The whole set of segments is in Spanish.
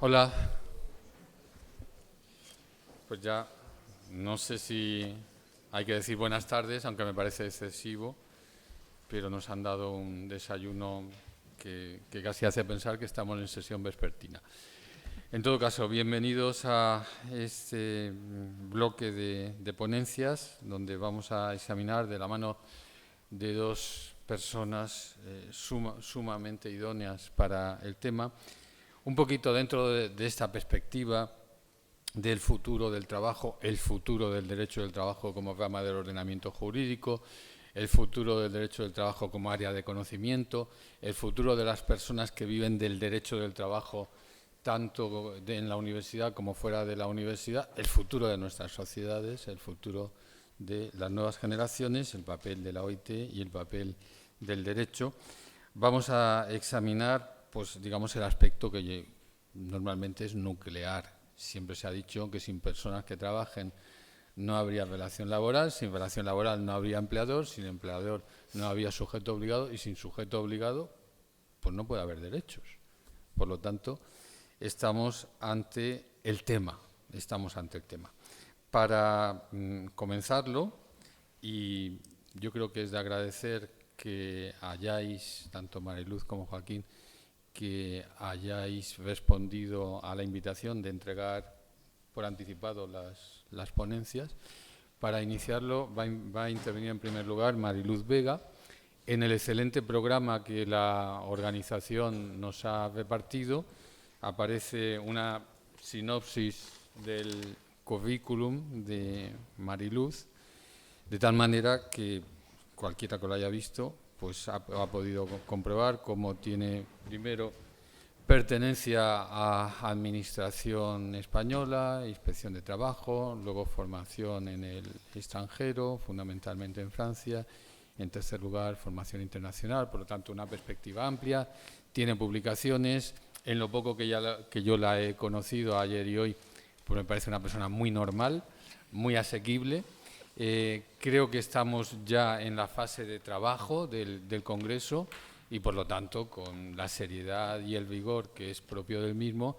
Hola, pues ya no sé si hay que decir buenas tardes, aunque me parece excesivo, pero nos han dado un desayuno que casi hace pensar que estamos en sesión vespertina. En todo caso, bienvenidos a este bloque de ponencias, donde vamos a examinar de la mano de dos personas sumamente idóneas para el tema, un poquito dentro de esta perspectiva del futuro del trabajo, el futuro del derecho del trabajo como rama del ordenamiento jurídico, el futuro del derecho del trabajo como área de conocimiento, el futuro de las personas que viven del derecho del trabajo tanto en la universidad como fuera de la universidad, el futuro de nuestras sociedades, el futuro de las nuevas generaciones, el papel de la OIT y el papel del derecho. Vamos a examinar, pues, digamos, el aspecto que normalmente es nuclear. Siempre se ha dicho que sin personas que trabajen no habría relación laboral, sin relación laboral no habría empleador, sin empleador no habría sujeto obligado y sin sujeto obligado pues no puede haber derechos. Por lo tanto, estamos ante el tema. Para comenzarlo, y yo creo que es de agradecer que hayáis, tanto Mariluz como Joaquín, que hayáis respondido a la invitación de entregar por anticipado las ponencias. Para iniciarlo va a intervenir en primer lugar Mariluz Vega. En el excelente programa que la organización nos ha repartido aparece una sinopsis del currículum de Mariluz, de tal manera que cualquiera que lo haya visto pues ha podido comprobar cómo tiene primero pertenencia a Administración Española, Inspección de Trabajo, luego formación en el extranjero, fundamentalmente en Francia, en tercer lugar formación internacional, por lo tanto una perspectiva amplia, tiene publicaciones, en lo poco que yo la he conocido ayer y hoy, pues me parece una persona muy normal, muy asequible. Creo que estamos ya en la fase de trabajo del Congreso y, por lo tanto, con la seriedad y el vigor que es propio del mismo,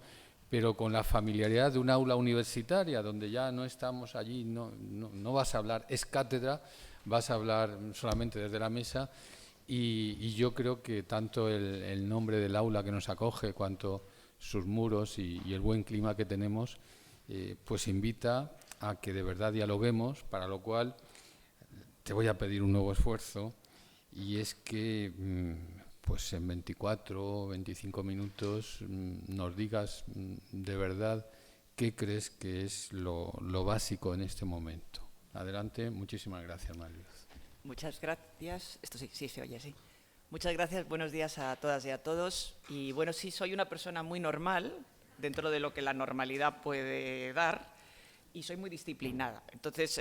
pero con la familiaridad de un aula universitaria, donde ya no estamos allí, no vas a hablar, es cátedra, vas a hablar solamente desde la mesa, y yo creo que tanto el nombre del aula que nos acoge, cuanto sus muros y el buen clima que tenemos, pues invita a que de verdad dialoguemos, para lo cual te voy a pedir un nuevo esfuerzo, y es que pues en 24 o 25 minutos nos digas de verdad qué crees que es lo básico en este momento. Adelante, muchísimas gracias, Mariluz. Muchas gracias. Esto sí se oye, sí. Muchas gracias, buenos días a todas y a todos. Y bueno, sí, soy una persona muy normal, dentro de lo que la normalidad puede dar, y soy muy disciplinada. Entonces,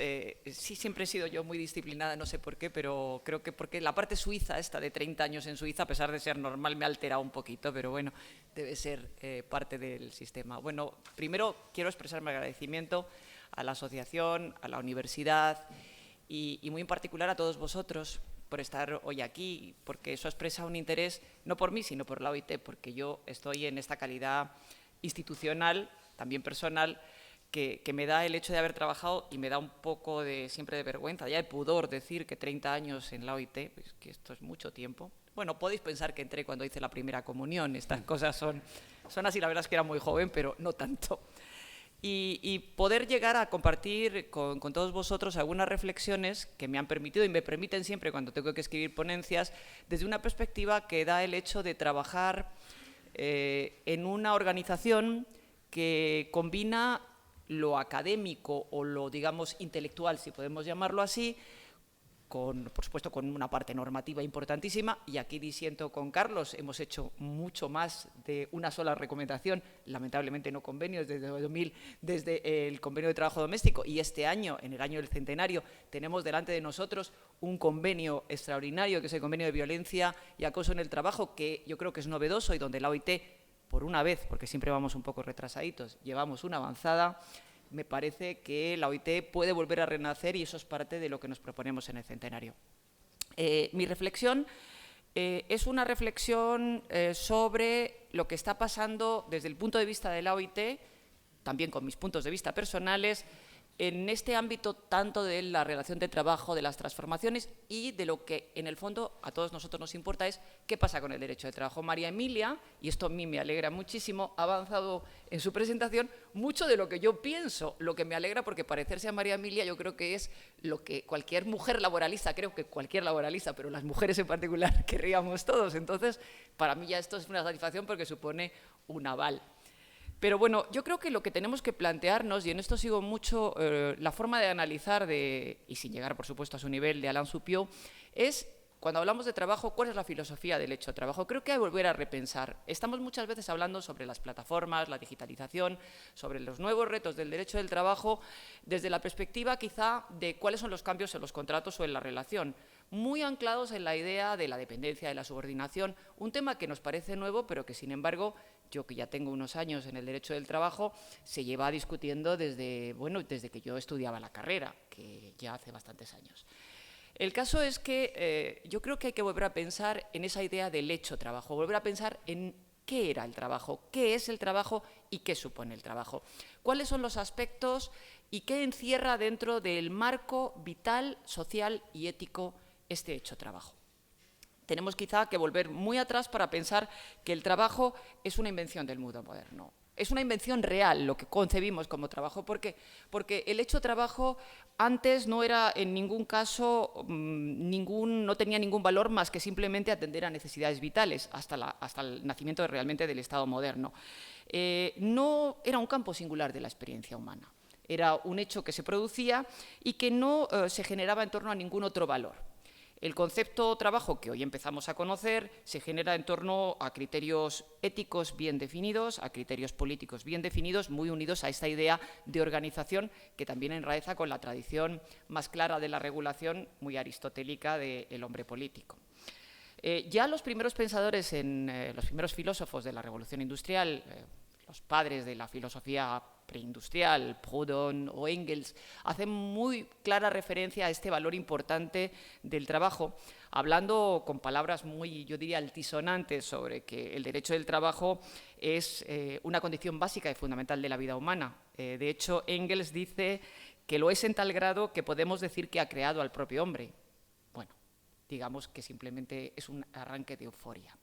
sí, siempre he sido yo muy disciplinada, no sé por qué, pero creo que porque la parte suiza, esta de 30 años en Suiza, a pesar de ser normal, me ha alterado un poquito, pero bueno, debe ser parte del sistema. Bueno, primero quiero expresar mi agradecimiento a la asociación, a la universidad y muy en particular a todos vosotros por estar hoy aquí, porque eso expresa un interés, no por mí, sino por la OIT, porque yo estoy en esta calidad institucional, también personal, que me da el hecho de haber trabajado, y me da un poco siempre de vergüenza, ya de pudor, decir que 30 años en la OIT, pues que esto es mucho tiempo. Bueno, podéis pensar que entré cuando hice la primera comunión, estas cosas son así, la verdad es que era muy joven, pero no tanto. Y poder llegar a compartir con todos vosotros algunas reflexiones que me han permitido y me permiten siempre cuando tengo que escribir ponencias, desde una perspectiva que da el hecho de trabajar en una organización que combina lo académico o lo, digamos, intelectual, si podemos llamarlo así, por supuesto, con una parte normativa importantísima, y aquí disiento con Carlos, hemos hecho mucho más de una sola recomendación, lamentablemente no convenios, desde el convenio de trabajo doméstico, y este año, en el año del centenario, tenemos delante de nosotros un convenio extraordinario, que es el convenio de violencia y acoso en el trabajo, que yo creo que es novedoso y donde la OIT, por una vez, porque siempre vamos un poco retrasaditos, llevamos una avanzada. Me parece que la OIT puede volver a renacer y eso es parte de lo que nos proponemos en el centenario. Mi reflexión es una reflexión sobre lo que está pasando desde el punto de vista de la OIT, también con mis puntos de vista personales, en este ámbito tanto de la relación de trabajo, de las transformaciones y de lo que en el fondo a todos nosotros nos importa es qué pasa con el derecho de trabajo. María Emilia, y esto a mí me alegra muchísimo, ha avanzado en su presentación mucho de lo que yo pienso, lo que me alegra porque parecerse a María Emilia yo creo que es lo que cualquier mujer laboralista, creo que cualquier laboralista, pero las mujeres en particular querríamos todos. Entonces, para mí ya esto es una satisfacción porque supone un aval. Pero bueno, yo creo que lo que tenemos que plantearnos, y en esto sigo mucho la forma de analizar, y sin llegar por supuesto a su nivel, de Alain Supiot, es cuando hablamos de trabajo, ¿cuál es la filosofía del hecho de trabajo? Creo que hay que volver a repensar. Estamos muchas veces hablando sobre las plataformas, la digitalización, sobre los nuevos retos del derecho del trabajo, desde la perspectiva quizá de cuáles son los cambios en los contratos o en la relación, muy anclados en la idea de la dependencia, de la subordinación, un tema que nos parece nuevo, pero que sin embargo, yo que ya tengo unos años en el derecho del trabajo, se lleva discutiendo desde que yo estudiaba la carrera, que ya hace bastantes años. El caso es que yo creo que hay que volver a pensar en esa idea del hecho trabajo, volver a pensar en qué era el trabajo, qué es el trabajo y qué supone el trabajo, cuáles son los aspectos y qué encierra dentro del marco vital, social y ético este hecho trabajo. Tenemos quizá que volver muy atrás para pensar que el trabajo es una invención del mundo moderno. Es una invención real lo que concebimos como trabajo. ¿Por qué? Porque el hecho trabajo antes no era en ningún caso, no tenía ningún valor más que simplemente atender a necesidades vitales hasta el nacimiento realmente del Estado moderno. No era un campo singular de la experiencia humana. Era un hecho que se producía y que no se generaba en torno a ningún otro valor. El concepto trabajo que hoy empezamos a conocer se genera en torno a criterios éticos bien definidos, a criterios políticos bien definidos, muy unidos a esta idea de organización que también enraeza con la tradición más clara de la regulación, muy aristotélica del hombre político. Ya los primeros pensadores, los primeros filósofos de la revolución industrial, los padres de la filosofía preindustrial, Proudhon o Engels, hacen muy clara referencia a este valor importante del trabajo, hablando con palabras muy, yo diría, altisonantes sobre que el derecho del trabajo es una condición básica y fundamental de la vida humana. De hecho, Engels dice que lo es en tal grado que podemos decir que ha creado al propio hombre. Bueno, digamos que simplemente es un arranque de euforia.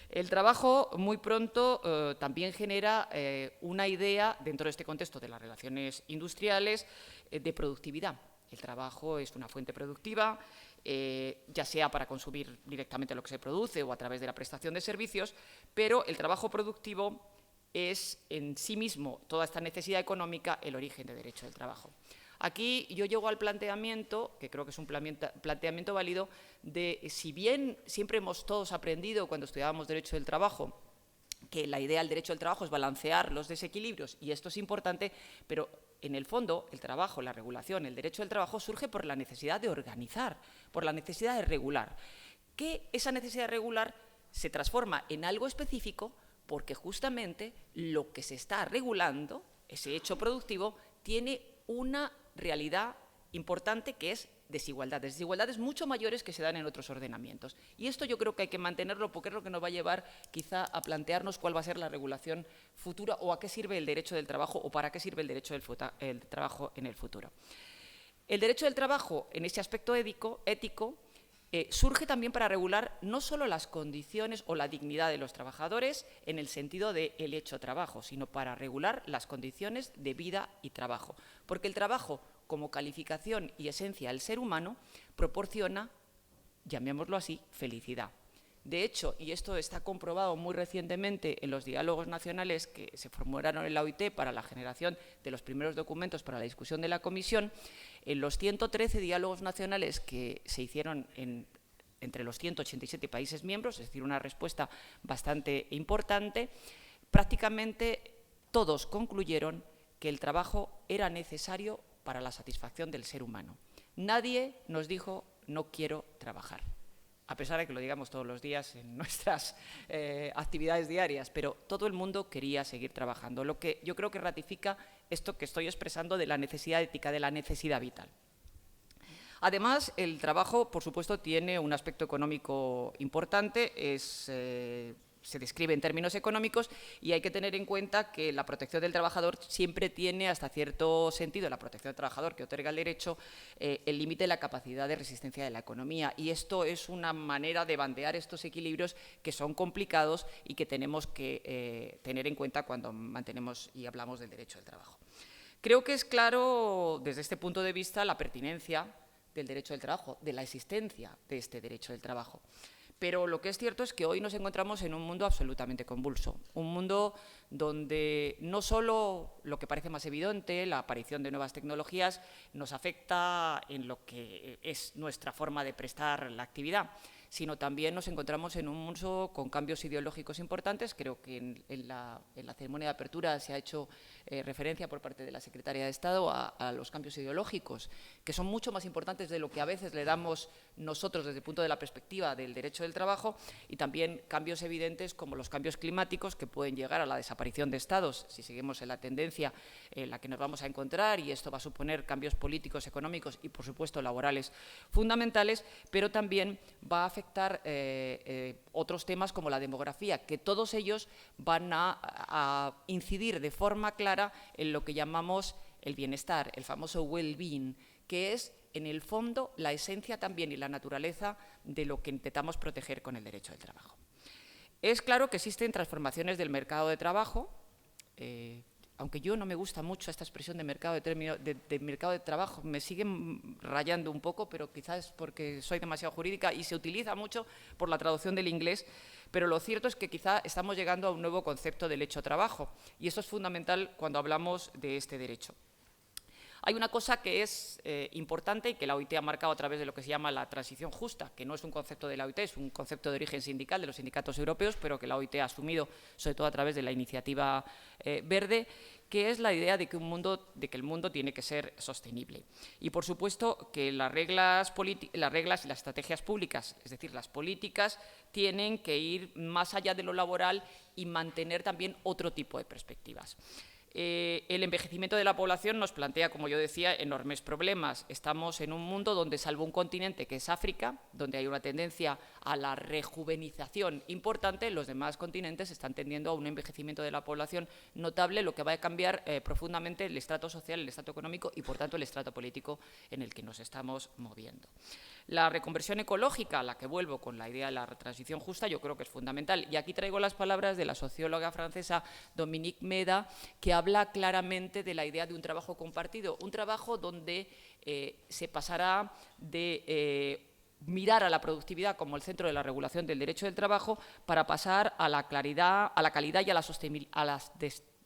El trabajo muy pronto también genera una idea, dentro de este contexto de las relaciones industriales, de productividad. El trabajo es una fuente productiva, ya sea para consumir directamente lo que se produce o a través de la prestación de servicios, pero el trabajo productivo es en sí mismo, toda esta necesidad económica, el origen del derecho del trabajo. Aquí yo llego al planteamiento, que creo que es un planteamiento válido, de si bien siempre hemos todos aprendido cuando estudiábamos Derecho del Trabajo, que la idea del derecho del trabajo es balancear los desequilibrios, y esto es importante, pero en el fondo el trabajo, la regulación, el derecho del trabajo surge por la necesidad de organizar, por la necesidad de regular, que esa necesidad de regular se transforma en algo específico porque justamente lo que se está regulando, ese hecho productivo, tiene una realidad importante que es desigualdades mucho mayores que se dan en otros ordenamientos. Y esto yo creo que hay que mantenerlo porque es lo que nos va a llevar quizá a plantearnos cuál va a ser la regulación futura o a qué sirve el derecho del trabajo o para qué sirve el derecho del trabajo en el futuro. El derecho del trabajo en ese aspecto ético surge también para regular no solo las condiciones o la dignidad de los trabajadores en el sentido del hecho trabajo, sino para regular las condiciones de vida y trabajo. Porque el trabajo, como calificación y esencia del ser humano, proporciona, llamémoslo así, felicidad. De hecho, y esto está comprobado muy recientemente en los diálogos nacionales que se formularon en la OIT para la generación de los primeros documentos para la discusión de la Comisión, en los 113 diálogos nacionales que se hicieron entre los 187 países miembros, es decir, una respuesta bastante importante, prácticamente todos concluyeron que el trabajo era necesario para la satisfacción del ser humano. Nadie nos dijo no quiero trabajar, a pesar de que lo digamos todos los días en nuestras actividades diarias, pero todo el mundo quería seguir trabajando, lo que yo creo que ratifica esto que estoy expresando de la necesidad ética, de la necesidad vital. Además, el trabajo, por supuesto, tiene un aspecto económico importante, se describe en términos económicos y hay que tener en cuenta que la protección del trabajador siempre tiene, hasta cierto sentido, la protección del trabajador que otorga el derecho, el límite de la capacidad de resistencia de la economía. Y esto es una manera de bandear estos equilibrios que son complicados y que tenemos que tener en cuenta cuando mantenemos y hablamos del derecho del trabajo. Creo que es claro, desde este punto de vista, la pertinencia del derecho del trabajo, de la existencia de este derecho del trabajo. Pero lo que es cierto es que hoy nos encontramos en un mundo absolutamente convulso, un mundo donde no solo lo que parece más evidente, la aparición de nuevas tecnologías, nos afecta en lo que es nuestra forma de prestar la actividad, sino también nos encontramos en un mundo con cambios ideológicos importantes. Creo que en la ceremonia de apertura se ha hecho referencia por parte de la Secretaria de Estado a los cambios ideológicos, que son mucho más importantes de lo que a veces le damos nosotros desde el punto de la perspectiva del derecho del trabajo, y también cambios evidentes como los cambios climáticos, que pueden llegar a la desaparición de estados si seguimos en la tendencia en la que nos vamos a encontrar, y esto va a suponer cambios políticos, económicos y, por supuesto, laborales fundamentales, pero también va a afectar otros temas como la demografía, que todos ellos van a incidir de forma clara en lo que llamamos el bienestar, el famoso well-being, que es, en el fondo, la esencia también y la naturaleza de lo que intentamos proteger con el derecho del trabajo. Es claro que existen transformaciones del mercado de trabajo, aunque yo no me gusta mucho esta expresión de mercado de trabajo, me siguen rayando un poco, pero quizás porque soy demasiado jurídica y se utiliza mucho por la traducción del inglés, pero lo cierto es que quizá estamos llegando a un nuevo concepto del hecho-trabajo, y eso es fundamental cuando hablamos de este derecho. Hay una cosa que es importante y que la OIT ha marcado a través de lo que se llama la transición justa, que no es un concepto de la OIT, es un concepto de origen sindical de los sindicatos europeos, pero que la OIT ha asumido sobre todo a través de la iniciativa verde, que es la idea de que el mundo tiene que ser sostenible. Y, por supuesto, que las reglas y las estrategias públicas, es decir, las políticas, tienen que ir más allá de lo laboral y mantener también otro tipo de perspectivas. El envejecimiento de la población nos plantea, como yo decía, enormes problemas. Estamos en un mundo donde, salvo un continente que es África, donde hay una tendencia a la rejuvenización importante, los demás continentes están tendiendo a un envejecimiento de la población notable, lo que va a cambiar profundamente el estrato social, el estrato económico y, por tanto, el estrato político en el que nos estamos moviendo. La reconversión ecológica, a la que vuelvo con la idea de la transición justa, yo creo que es fundamental. Y aquí traigo las palabras de la socióloga francesa Dominique Méda, que habla claramente de la idea de un trabajo compartido, un trabajo donde se pasará de mirar a la productividad como el centro de la regulación del derecho del trabajo para pasar a la calidad y a la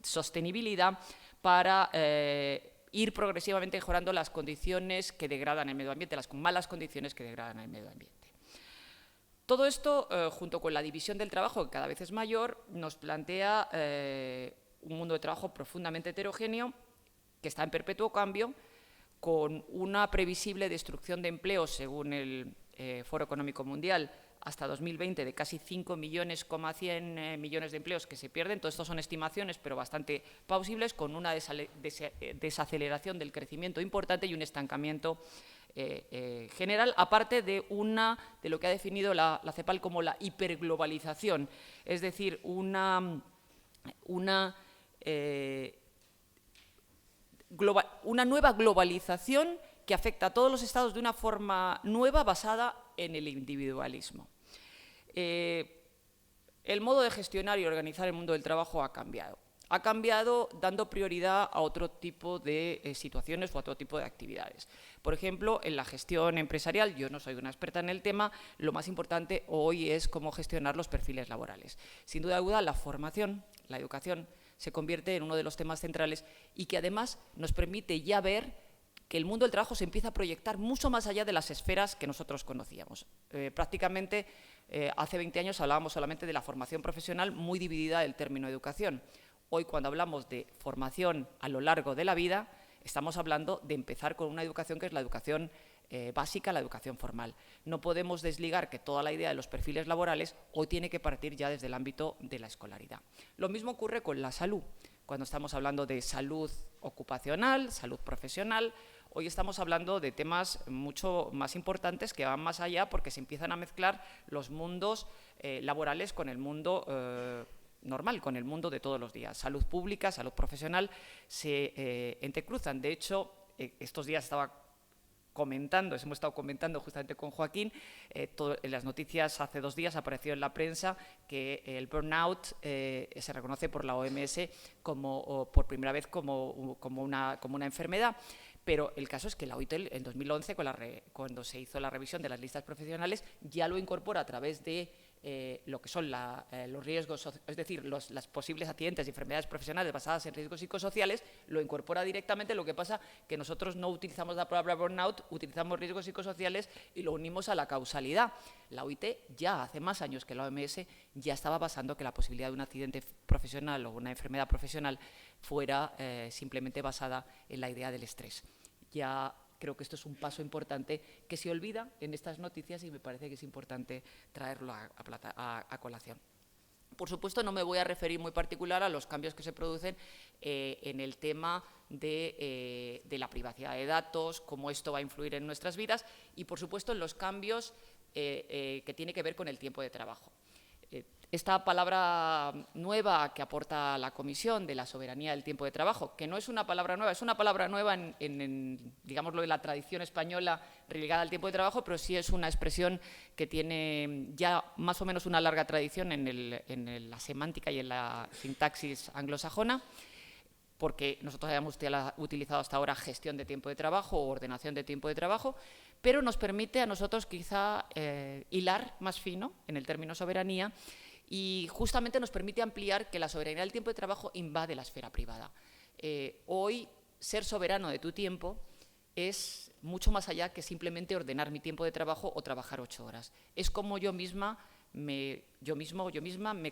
sostenibilidad para ir progresivamente mejorando las condiciones que degradan el medio ambiente, las malas condiciones que degradan el medio ambiente. Todo esto, junto con la división del trabajo, que cada vez es mayor, nos plantea un mundo de trabajo profundamente heterogéneo, que está en perpetuo cambio, con una previsible destrucción de empleos, según el Foro Económico Mundial, hasta 2020 de casi 5,1 millones de empleos que se pierden. Todo esto son estimaciones, pero bastante plausibles, con una desaceleración del crecimiento importante y un estancamiento general, aparte de lo que ha definido la CEPAL como la hiperglobalización, es decir, una nueva globalización que afecta a todos los estados de una forma nueva basada en el individualismo. El modo de gestionar y organizar el mundo del trabajo ha cambiado. Ha cambiado dando prioridad a otro tipo de situaciones o a otro tipo de actividades. Por ejemplo, en la gestión empresarial, yo no soy una experta en el tema, lo más importante hoy es cómo gestionar los perfiles laborales. Sin duda alguna, la formación, la educación, se convierte en uno de los temas centrales y que además nos permite ya ver que el mundo del trabajo se empieza a proyectar mucho más allá de las esferas que nosotros conocíamos. Prácticamente hace 20 años hablábamos solamente de la formación profesional, muy dividida del término educación. Hoy, cuando hablamos de formación a lo largo de la vida, estamos hablando de empezar con una educación que es la educación básica, la educación formal. No podemos desligar que toda la idea de los perfiles laborales hoy tiene que partir ya desde el ámbito de la escolaridad. Lo mismo ocurre con la salud. Cuando estamos hablando de salud ocupacional, salud profesional, Hoy estamos hablando de temas mucho más importantes que van más allá porque se empiezan a mezclar los mundos laborales con el mundo normal, con el mundo de todos los días. Salud pública, salud profesional se entrecruzan. De hecho, estos días hemos estado comentando justamente con Joaquín, en las noticias hace 2 días apareció en la prensa que el burnout se reconoce por la OMS por primera vez como una enfermedad. Pero el caso es que la OIT en 2011, cuando se hizo la revisión de las listas profesionales, ya lo incorpora a través de lo que son los riesgos, es decir, las posibles accidentes y enfermedades profesionales basadas en riesgos psicosociales, lo incorpora directamente. Lo que pasa que nosotros no utilizamos la palabra burnout, utilizamos riesgos psicosociales y lo unimos a la causalidad. La OIT ya hace más años que la OMS ya estaba basando que la posibilidad de un accidente profesional o una enfermedad profesional fuera simplemente basada en la idea del estrés. Ya creo que esto es un paso importante que se olvida en estas noticias y me parece que es importante traerlo a colación. Por supuesto, no me voy a referir muy particular a los cambios que se producen en el tema de la privacidad de datos, cómo esto va a influir en nuestras vidas y, por supuesto, en los cambios que tiene que ver con el tiempo de trabajo. Esta palabra nueva que aporta la Comisión de la soberanía del tiempo de trabajo, que no es una palabra nueva, es una palabra nueva digámoslo, en la tradición española relegada al tiempo de trabajo, pero sí es una expresión que tiene ya más o menos una larga tradición en la semántica y en la sintaxis anglosajona, porque nosotros habíamos utilizado hasta ahora gestión de tiempo de trabajo o ordenación de tiempo de trabajo, pero nos permite a nosotros quizá hilar más fino en el término soberanía y justamente nos permite ampliar que la soberanía del tiempo de trabajo invade la esfera privada. Hoy, ser soberano de tu tiempo es mucho más allá que simplemente ordenar mi tiempo de trabajo o trabajar 8 horas. Es como yo misma me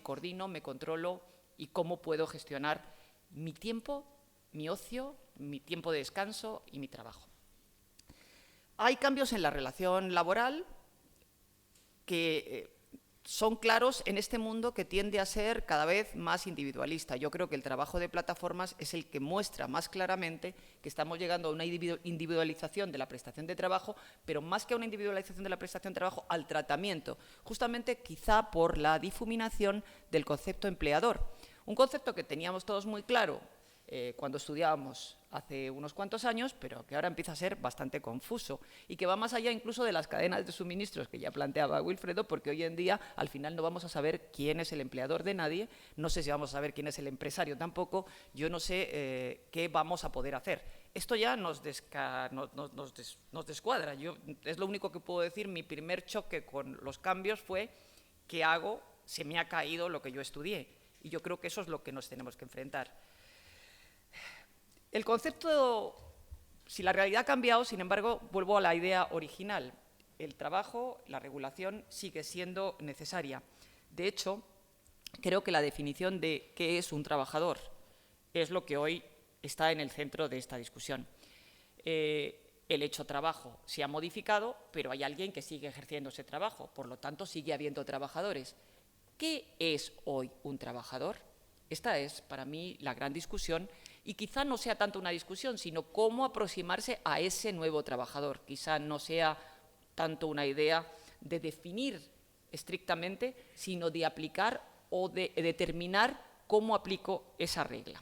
coordino, me controlo y cómo puedo gestionar mi tiempo, mi ocio, mi tiempo de descanso y mi trabajo. Hay cambios en la relación laboral que son claros en este mundo que tiende a ser cada vez más individualista. Yo creo que el trabajo de plataformas es el que muestra más claramente que estamos llegando a una individualización de la prestación de trabajo, pero más que a una individualización de la prestación de trabajo, al tratamiento, justamente quizá por la difuminación del concepto empleador. Un concepto que teníamos todos muy claro cuando estudiábamos hace unos cuantos años, pero que ahora empieza a ser bastante confuso y que va más allá incluso de las cadenas de suministros que ya planteaba Wilfredo, porque hoy en día al final no vamos a saber quién es el empleador de nadie, no sé si vamos a saber quién es el empresario tampoco, yo no sé qué vamos a poder hacer. Esto ya nos descuadra. Es lo único que puedo decir. Mi primer choque con los cambios fue ¿qué hago? Se me ha caído lo que yo estudié y yo creo que eso es lo que nos tenemos que enfrentar. El concepto, si la realidad ha cambiado, sin embargo, vuelvo a la idea original. El trabajo, la regulación sigue siendo necesaria. De hecho, creo que la definición de qué es un trabajador es lo que hoy está en el centro de esta discusión. El hecho trabajo se ha modificado, pero hay alguien que sigue ejerciendo ese trabajo, por lo tanto sigue habiendo trabajadores. ¿Qué es hoy un trabajador? Esta es, para mí, la gran discusión y quizá no sea tanto una discusión, sino cómo aproximarse a ese nuevo trabajador. Quizá no sea tanto una idea de definir estrictamente, sino de aplicar o de determinar cómo aplico esa regla.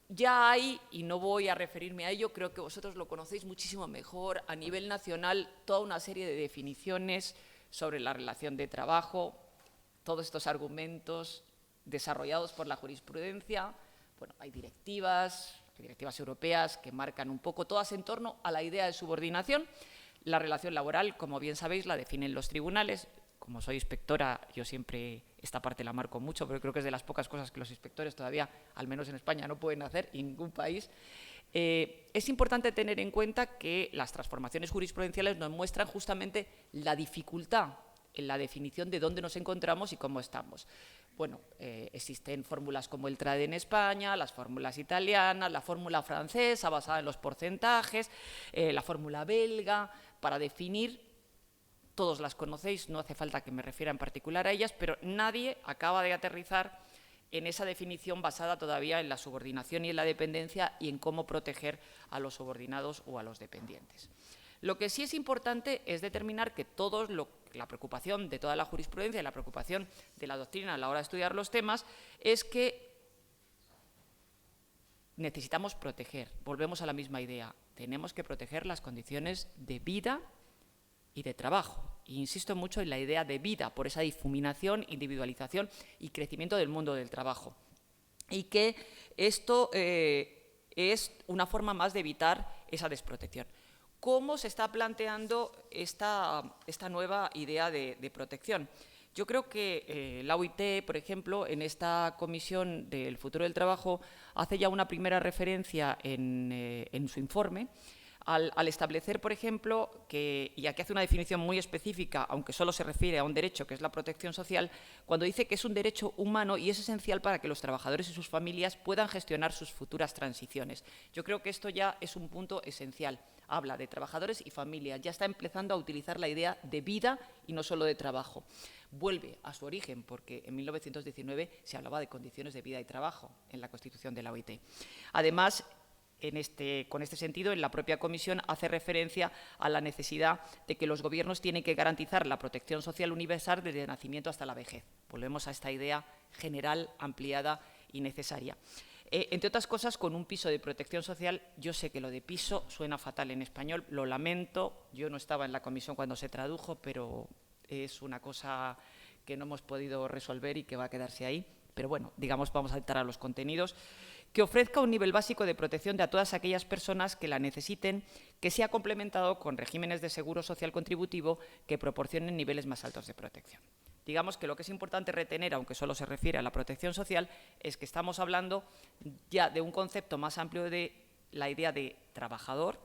Ya hay, y no voy a referirme a ello, creo que vosotros lo conocéis muchísimo mejor, a nivel nacional, toda una serie de definiciones sobre la relación de trabajo, todos estos argumentos desarrollados por la jurisprudencia. Bueno, hay directivas europeas que marcan un poco, todas en torno a la idea de subordinación. La relación laboral, como bien sabéis, la definen los tribunales. Como soy inspectora, yo siempre esta parte la marco mucho, pero creo que es de las pocas cosas que los inspectores todavía, al menos en España, no pueden hacer, en ningún país. Es importante tener en cuenta que las transformaciones jurisprudenciales nos muestran justamente la dificultad en la definición de dónde nos encontramos y cómo estamos. Bueno, existen fórmulas como el TRADE en España, las fórmulas italianas, la fórmula francesa basada en los porcentajes, la fórmula belga, para definir, todos las conocéis, no hace falta que me refiera en particular a ellas, pero nadie acaba de aterrizar en esa definición basada todavía en la subordinación y en la dependencia y en cómo proteger a los subordinados o a los dependientes. Lo que sí es importante es determinar que la preocupación de toda la jurisprudencia y la preocupación de la doctrina a la hora de estudiar los temas es que necesitamos proteger, volvemos a la misma idea, tenemos que proteger las condiciones de vida y de trabajo. E insisto mucho en la idea de vida, por esa difuminación, individualización y crecimiento del mundo del trabajo. Y que esto es una forma más de evitar esa desprotección. ¿Cómo se está planteando esta nueva idea de protección? Yo creo que la OIT, por ejemplo, en esta Comisión del Futuro del Trabajo, hace ya una primera referencia en su informe al establecer, por ejemplo, y aquí hace una definición muy específica, aunque solo se refiere a un derecho, que es la protección social, cuando dice que es un derecho humano y es esencial para que los trabajadores y sus familias puedan gestionar sus futuras transiciones. Yo creo que esto ya es un punto esencial. Habla de trabajadores y familias, ya está empezando a utilizar la idea de vida y no solo de trabajo. Vuelve a su origen, porque en 1919 se hablaba de condiciones de vida y trabajo en la Constitución de la OIT. Además, con este sentido, en la propia Comisión hace referencia a la necesidad de que los gobiernos tienen que garantizar la protección social universal desde el nacimiento hasta la vejez. Volvemos a esta idea general, ampliada y necesaria. Entre otras cosas, con un piso de protección social, yo sé que lo de piso suena fatal en español, lo lamento, yo no estaba en la comisión cuando se tradujo, pero es una cosa que no hemos podido resolver y que va a quedarse ahí. Pero bueno, digamos, vamos a entrar a los contenidos. Que ofrezca un nivel básico de protección a todas aquellas personas que la necesiten, que sea complementado con regímenes de seguro social contributivo que proporcionen niveles más altos de protección. Digamos que lo que es importante retener, aunque solo se refiere a la protección social, es que estamos hablando ya de un concepto más amplio de la idea de trabajador,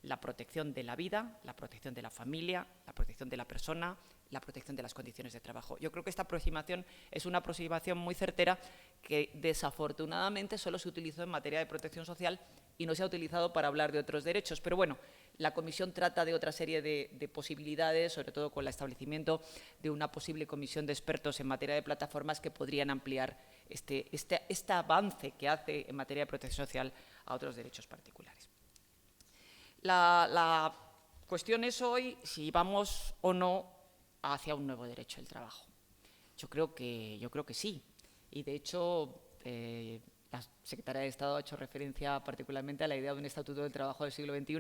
la protección de la vida, la protección de la familia, la protección de la persona, la protección de las condiciones de trabajo. Yo creo que esta aproximación es una aproximación muy certera que desafortunadamente solo se utilizó en materia de protección social y no se ha utilizado para hablar de otros derechos. Pero bueno, la Comisión trata de otra serie de posibilidades, sobre todo con el establecimiento de una posible comisión de expertos en materia de plataformas que podrían ampliar este avance que hace en materia de protección social a otros derechos particulares. La cuestión es hoy si vamos o no hacia un nuevo derecho del trabajo. Yo creo que sí. Y de hecho, la Secretaría de Estado ha hecho referencia particularmente a la idea de un Estatuto del Trabajo del siglo XXI,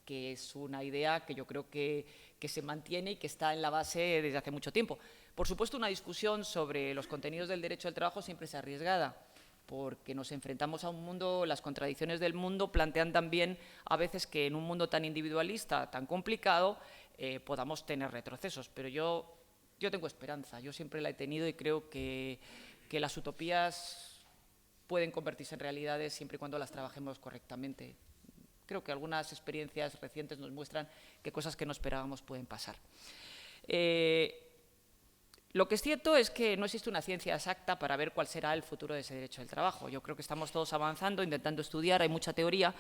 que es una idea que yo creo que se mantiene y que está en la base desde hace mucho tiempo. Por supuesto, una discusión sobre los contenidos del derecho del trabajo siempre es arriesgada, porque nos enfrentamos a un mundo, las contradicciones del mundo plantean también a veces que en un mundo tan individualista, tan complicado, podamos tener retrocesos. Pero yo tengo esperanza, yo siempre la he tenido y creo que las utopías pueden convertirse en realidades siempre y cuando las trabajemos correctamente. Creo que algunas experiencias recientes nos muestran que cosas que no esperábamos pueden pasar. Lo que es cierto es que no existe una ciencia exacta para ver cuál será el futuro de ese derecho del trabajo. Yo creo que estamos todos avanzando, intentando estudiar, hay mucha teoría,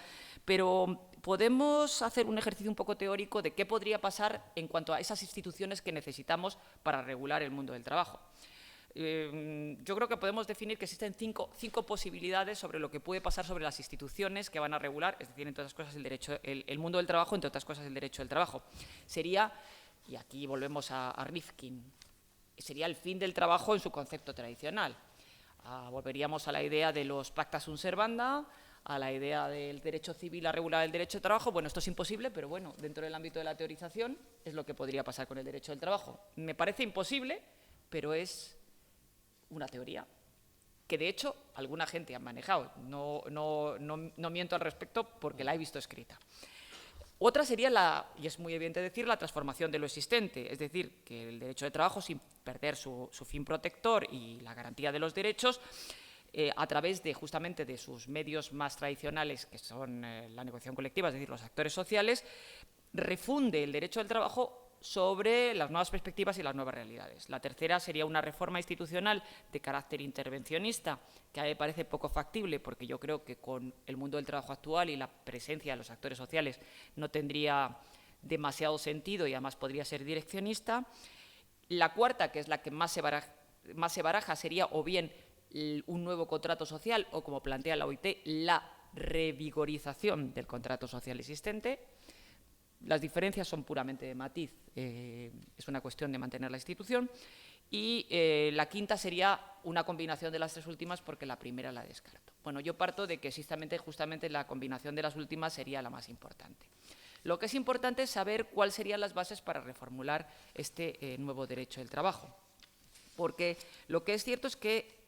pero podemos hacer un ejercicio un poco teórico de qué podría pasar en cuanto a esas instituciones que necesitamos para regular el mundo del trabajo. Yo creo que podemos definir que existen cinco posibilidades sobre lo que puede pasar sobre las instituciones que van a regular, es decir, entre otras cosas, el mundo del trabajo, entre otras cosas, el derecho del trabajo. Sería, y aquí volvemos a Rifkin, sería el fin del trabajo en su concepto tradicional. Volveríamos a la idea de los pacta sunt servanda, a la idea del derecho civil a regular el derecho de trabajo. Bueno, esto es imposible, pero bueno, dentro del ámbito de la teorización es lo que podría pasar con el derecho del trabajo. Me parece imposible, pero es una teoría que de hecho alguna gente ha manejado. No miento al respecto porque la he visto escrita. Otra sería, y es muy evidente decir, la transformación de lo existente, es decir, que el derecho de trabajo, sin perder su fin protector y la garantía de los derechos, a través de justamente de sus medios más tradicionales, que son la negociación colectiva, es decir, los actores sociales, refunde el derecho del trabajo sobre las nuevas perspectivas y las nuevas realidades. La tercera sería una reforma institucional de carácter intervencionista, que a mí me parece poco factible, porque yo creo que con el mundo del trabajo actual y la presencia de los actores sociales no tendría demasiado sentido y además podría ser direccionista. La cuarta, que es la que más se baraja, sería o bien un nuevo contrato social o, como plantea la OIT, la revigorización del contrato social existente. Las diferencias son puramente de matiz, es una cuestión de mantener la institución. Y la quinta sería una combinación de las tres últimas, porque la primera la descarto. Bueno, yo parto de que justamente la combinación de las últimas sería la más importante. Lo que es importante es saber cuáles serían las bases para reformular este nuevo derecho del trabajo. Porque lo que es cierto es que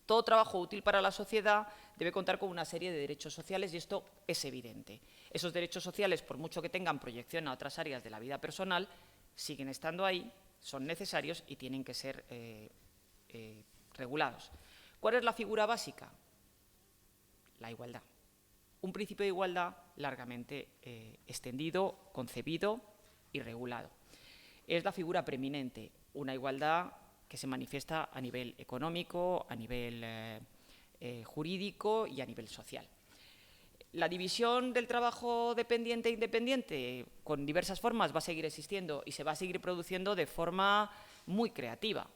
todo trabajo útil para la sociedad debe contar con una serie de derechos sociales, y esto es evidente. Esos derechos sociales, por mucho que tengan proyección a otras áreas de la vida personal, siguen estando ahí, son necesarios y tienen que ser regulados. ¿Cuál es la figura básica? La igualdad. Un principio de igualdad largamente extendido, concebido y regulado. Es la figura preeminente, una igualdad que se manifiesta a nivel económico, a nivel jurídico y a nivel social. La división del trabajo dependiente e independiente, con diversas formas, va a seguir existiendo y se va a seguir produciendo de forma muy creativa.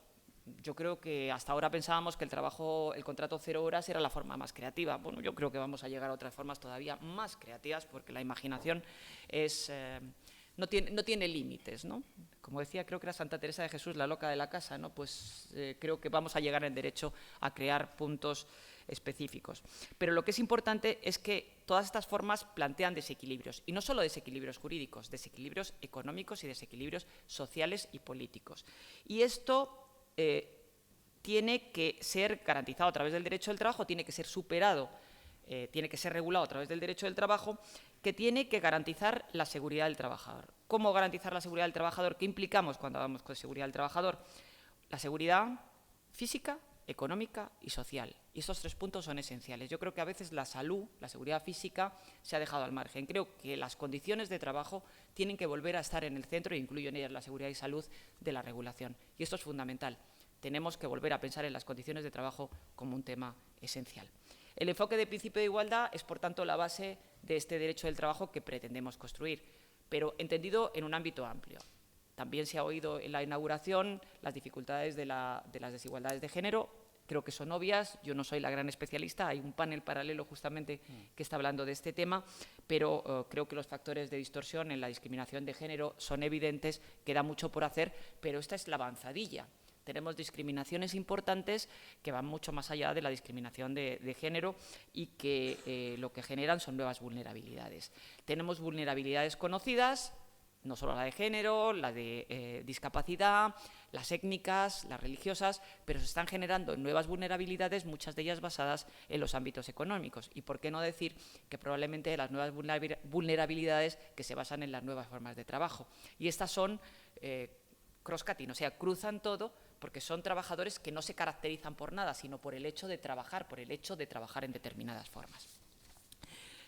Yo creo que hasta ahora pensábamos que el contrato 0 horas era la forma más creativa. Bueno, yo creo que vamos a llegar a otras formas todavía más creativas, porque la imaginación no tiene límites, ¿no? Como decía, creo que era Santa Teresa de Jesús, la loca de la casa, ¿no? Pues creo que vamos a llegar en derecho a crear puntos específicos. Pero lo que es importante es que todas estas formas plantean desequilibrios, y no solo desequilibrios jurídicos, desequilibrios económicos y desequilibrios sociales y políticos. Y esto tiene que ser garantizado a través del derecho del trabajo, tiene que ser superado, tiene que ser regulado a través del derecho del trabajo, que tiene que garantizar la seguridad del trabajador. ¿Cómo garantizar la seguridad del trabajador? ¿Qué implicamos cuando hablamos de seguridad del trabajador? La seguridad física, económica y social. Y estos tres puntos son esenciales. Yo creo que a veces la salud, la seguridad física, se ha dejado al margen. Creo que las condiciones de trabajo tienen que volver a estar en el centro, e incluyo en ellas la seguridad y salud, de la regulación. Y esto es fundamental. Tenemos que volver a pensar en las condiciones de trabajo como un tema esencial. El enfoque de principio de igualdad es, por tanto, la base de este derecho del trabajo que pretendemos construir, pero entendido en un ámbito amplio. También se ha oído en la inauguración las dificultades de las desigualdades de género. Creo que son obvias, yo no soy la gran especialista, hay un panel paralelo justamente que está hablando de este tema, pero creo que los factores de distorsión en la discriminación de género son evidentes, queda mucho por hacer, pero esta es la avanzadilla. Tenemos discriminaciones importantes que van mucho más allá de la discriminación de género y que lo que generan son nuevas vulnerabilidades. Tenemos vulnerabilidades conocidas, no solo la de género, la de discapacidad, las étnicas, las religiosas, pero se están generando nuevas vulnerabilidades, muchas de ellas basadas en los ámbitos económicos. Y por qué no decir que probablemente las nuevas vulnerabilidades que se basan en las nuevas formas de trabajo. Y estas son cross-cutting, o sea, cruzan todo, porque son trabajadores que no se caracterizan por nada, sino por el hecho de trabajar, en determinadas formas.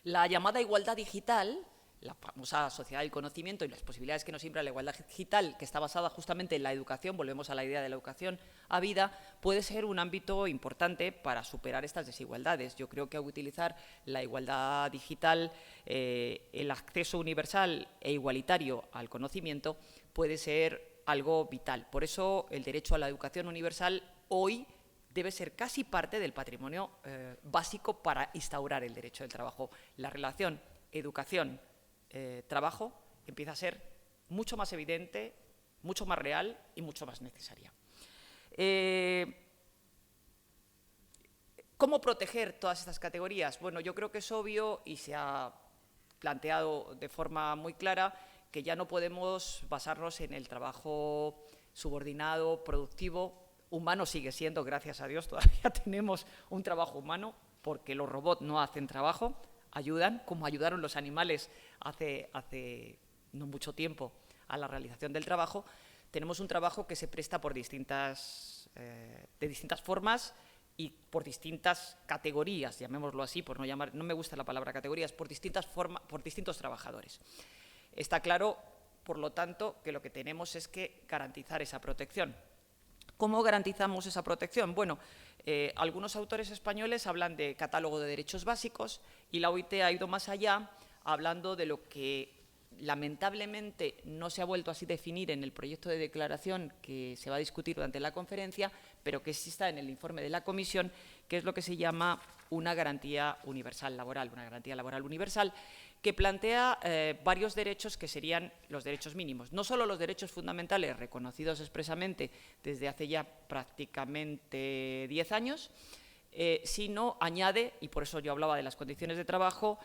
La llamada igualdad digital, la famosa sociedad del conocimiento y las posibilidades que nos siembra la igualdad digital, que está basada justamente en la educación, volvemos a la idea de la educación a vida, puede ser un ámbito importante para superar estas desigualdades. Yo creo que utilizar la igualdad digital, el acceso universal e igualitario al conocimiento, puede ser algo vital. Por eso el derecho a la educación universal hoy debe ser casi parte del patrimonio básico para instaurar el derecho del trabajo. La relación educación-trabajo empieza a ser mucho más evidente, mucho más real y mucho más necesaria. ¿Cómo proteger todas estas categorías? Bueno, yo creo que es obvio y se ha planteado de forma muy clara que ya no podemos basarnos en el trabajo subordinado, productivo. Humano sigue siendo, gracias a Dios, todavía tenemos un trabajo humano, porque los robots no hacen trabajo, ayudan, como ayudaron los animales hace no mucho tiempo a la realización del trabajo. Tenemos un trabajo que se presta de distintas formas y por distintas categorías, llamémoslo así, por no me gusta la palabra categorías, por distintos trabajadores. Está claro, por lo tanto, que lo que tenemos es que garantizar esa protección. ¿Cómo garantizamos esa protección? Bueno, algunos autores españoles hablan de catálogo de derechos básicos y la OIT ha ido más allá, hablando de lo que lamentablemente no se ha vuelto así definir en el proyecto de declaración que se va a discutir durante la conferencia, pero que sí está en el informe de la Comisión, que es lo que se llama una garantía universal laboral, que plantea varios derechos que serían los derechos mínimos. No solo los derechos fundamentales reconocidos expresamente desde hace ya prácticamente 10 años, sino añade, y por eso yo hablaba de las condiciones de trabajo,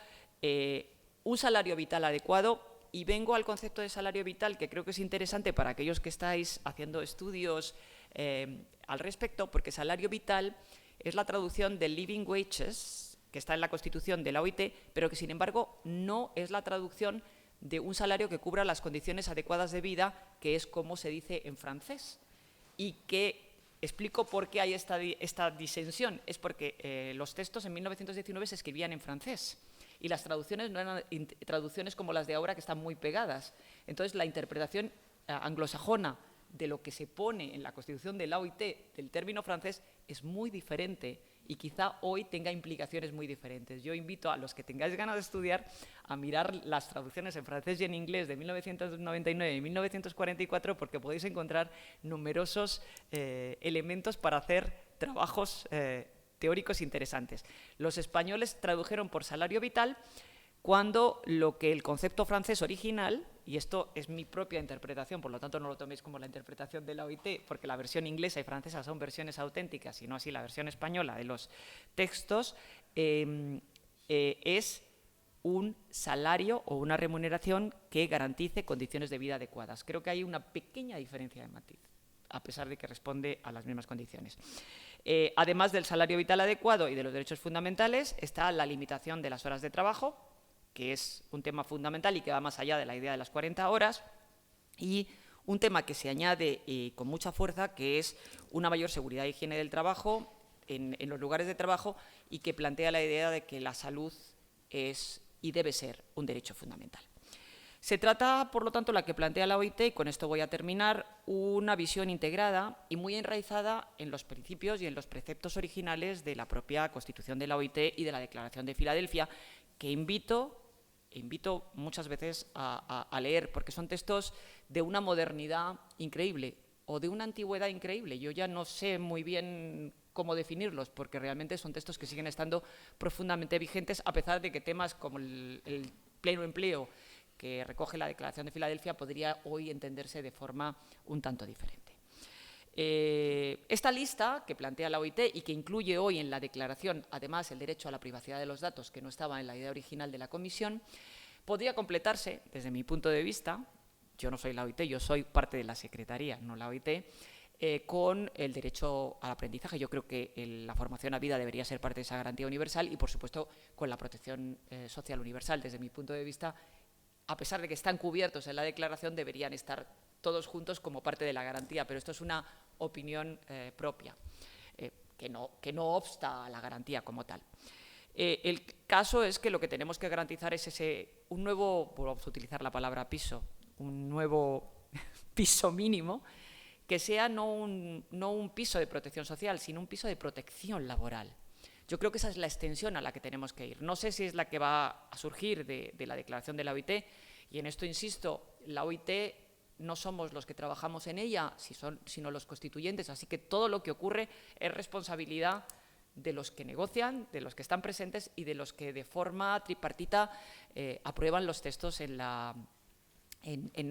un salario vital adecuado. Y vengo al concepto de salario vital, que creo que es interesante para aquellos que estáis haciendo estudios al respecto, porque salario vital es la traducción del living wages, que está en la Constitución de la OIT, pero que, sin embargo, no es la traducción de un salario que cubra las condiciones adecuadas de vida, que es como se dice en francés. Y que explico por qué hay esta disensión. Es porque los textos en 1919 se escribían en francés. Y las traducciones no eran traducciones como las de ahora, que están muy pegadas. Entonces, la interpretación anglosajona de lo que se pone en la Constitución de la OIT del término francés es muy diferente y quizá hoy tenga implicaciones muy diferentes. Yo invito a los que tengáis ganas de estudiar a mirar las traducciones en francés y en inglés de 1999 y 1944, porque podéis encontrar numerosos elementos para hacer trabajos teóricos interesantes. Los españoles tradujeron por salario vital cuando lo que el concepto francés original, y esto es mi propia interpretación, por lo tanto no lo toméis como la interpretación de la OIT, porque la versión inglesa y francesa son versiones auténticas, y no así la versión española de los textos, es un salario o una remuneración que garantice condiciones de vida adecuadas. Creo que hay una pequeña diferencia de matiz, a pesar de que responde a las mismas condiciones. Además del salario vital adecuado y de los derechos fundamentales, está la limitación de las horas de trabajo, que es un tema fundamental y que va más allá de la idea de las 40 horas, y un tema que se añade con mucha fuerza, que es una mayor seguridad e higiene del trabajo en los lugares de trabajo, y que plantea la idea de que la salud es y debe ser un derecho fundamental. Se trata, por lo tanto, la que plantea la OIT, y con esto voy a terminar, una visión integrada y muy enraizada en los principios y en los preceptos originales de la propia Constitución de la OIT y de la Declaración de Filadelfia, que invito muchas veces a leer, porque son textos de una modernidad increíble o de una antigüedad increíble. Yo ya no sé muy bien cómo definirlos, porque realmente son textos que siguen estando profundamente vigentes, a pesar de que temas como el pleno empleo, que recoge la Declaración de Filadelfia, podría hoy entenderse de forma un tanto diferente. Esta lista que plantea la OIT y que incluye hoy en la declaración, además, el derecho a la privacidad de los datos, que no estaba en la idea original de la Comisión, podría completarse, desde mi punto de vista, yo no soy la OIT, yo soy parte de la Secretaría, no la OIT, con el derecho al aprendizaje. Yo creo que la formación a vida debería ser parte de esa garantía universal y, por supuesto, con la protección social universal. Desde mi punto de vista, a pesar de que están cubiertos en la declaración, deberían estar todos juntos como parte de la garantía, pero esto es una opinión propia, que no obsta a la garantía como tal. El caso es que lo que tenemos que garantizar es un nuevo, vamos a utilizar la palabra piso, un nuevo piso mínimo, que sea no un piso de protección social, sino un piso de protección laboral. Yo creo que esa es la extensión a la que tenemos que ir. No sé si es la que va a surgir de la declaración de la OIT, y en esto insisto, la OIT no somos los que trabajamos en ella, sino los constituyentes, así que todo lo que ocurre es responsabilidad de los que negocian, de los que están presentes y de los que de forma tripartita aprueban los textos en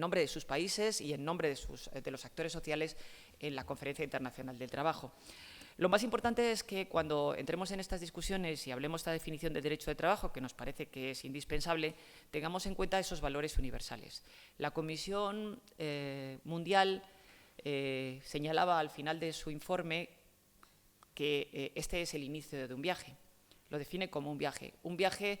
nombre de sus países y en nombre de los actores sociales en la Conferencia Internacional del Trabajo. Lo más importante es que cuando entremos en estas discusiones y hablemos de esta definición de derecho de trabajo, que nos parece que es indispensable, tengamos en cuenta esos valores universales. La Comisión Mundial señalaba al final de su informe que este es el inicio de un viaje. Lo define como un viaje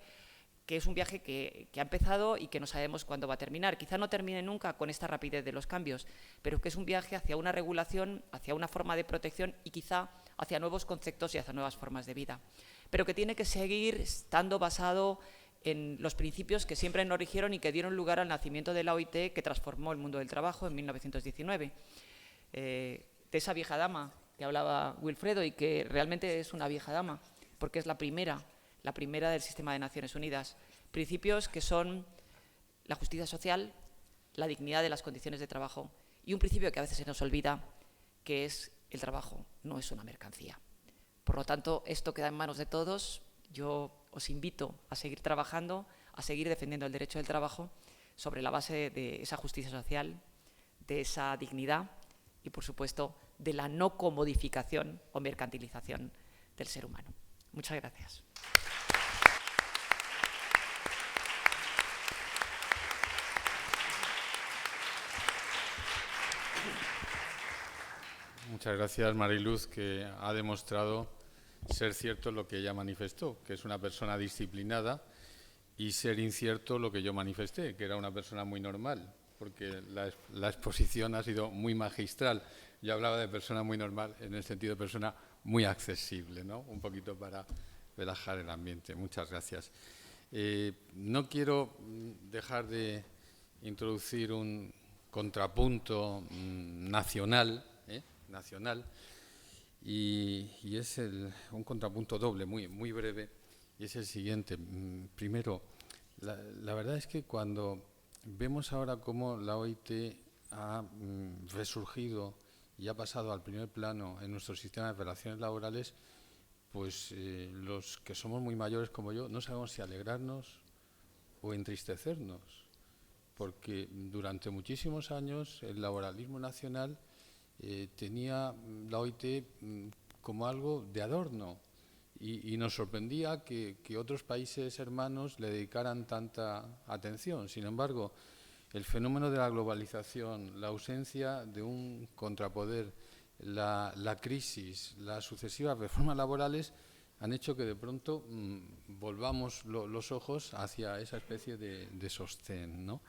que es un viaje que ha empezado y que no sabemos cuándo va a terminar. Quizá no termine nunca con esta rapidez de los cambios, pero que es un viaje hacia una regulación, hacia una forma de protección y quizá hacia nuevos conceptos y hacia nuevas formas de vida. Pero que tiene que seguir estando basado en los principios que siempre nos rigieron y que dieron lugar al nacimiento de la OIT, que transformó el mundo del trabajo en 1919. De esa vieja dama que hablaba Wilfredo, y que realmente es una vieja dama, porque es la primera del sistema de Naciones Unidas. Principios que son la justicia social, la dignidad de las condiciones de trabajo y un principio que a veces se nos olvida, que es el trabajo no es una mercancía. Por lo tanto, esto queda en manos de todos. Yo os invito a seguir trabajando, a seguir defendiendo el derecho del trabajo sobre la base de esa justicia social, de esa dignidad y, por supuesto, de la no comodificación o mercantilización del ser humano. Muchas gracias. Muchas gracias, Mariluz, que ha demostrado ser cierto lo que ella manifestó, que es una persona disciplinada, y ser incierto lo que yo manifesté, que era una persona muy normal, porque la exposición ha sido muy magistral. Yo hablaba de persona muy normal en el sentido de persona muy accesible, ¿no? Un poquito para relajar el ambiente. Muchas gracias. No quiero dejar de introducir un contrapunto nacional, y es un contrapunto doble, muy breve, y es el siguiente. Primero, la verdad es que cuando vemos ahora cómo la OIT ha resurgido y ha pasado al primer plano en nuestro sistema de relaciones laborales, pues los que somos muy mayores como yo no sabemos si alegrarnos o entristecernos, porque durante muchísimos años el laboralismo nacional tenía la OIT como algo de adorno y nos sorprendía que otros países hermanos le dedicaran tanta atención. Sin embargo, el fenómeno de la globalización, la ausencia de un contrapoder, la crisis, las sucesivas reformas laborales han hecho que de pronto volvamos los ojos hacia esa especie de sostén, ¿no?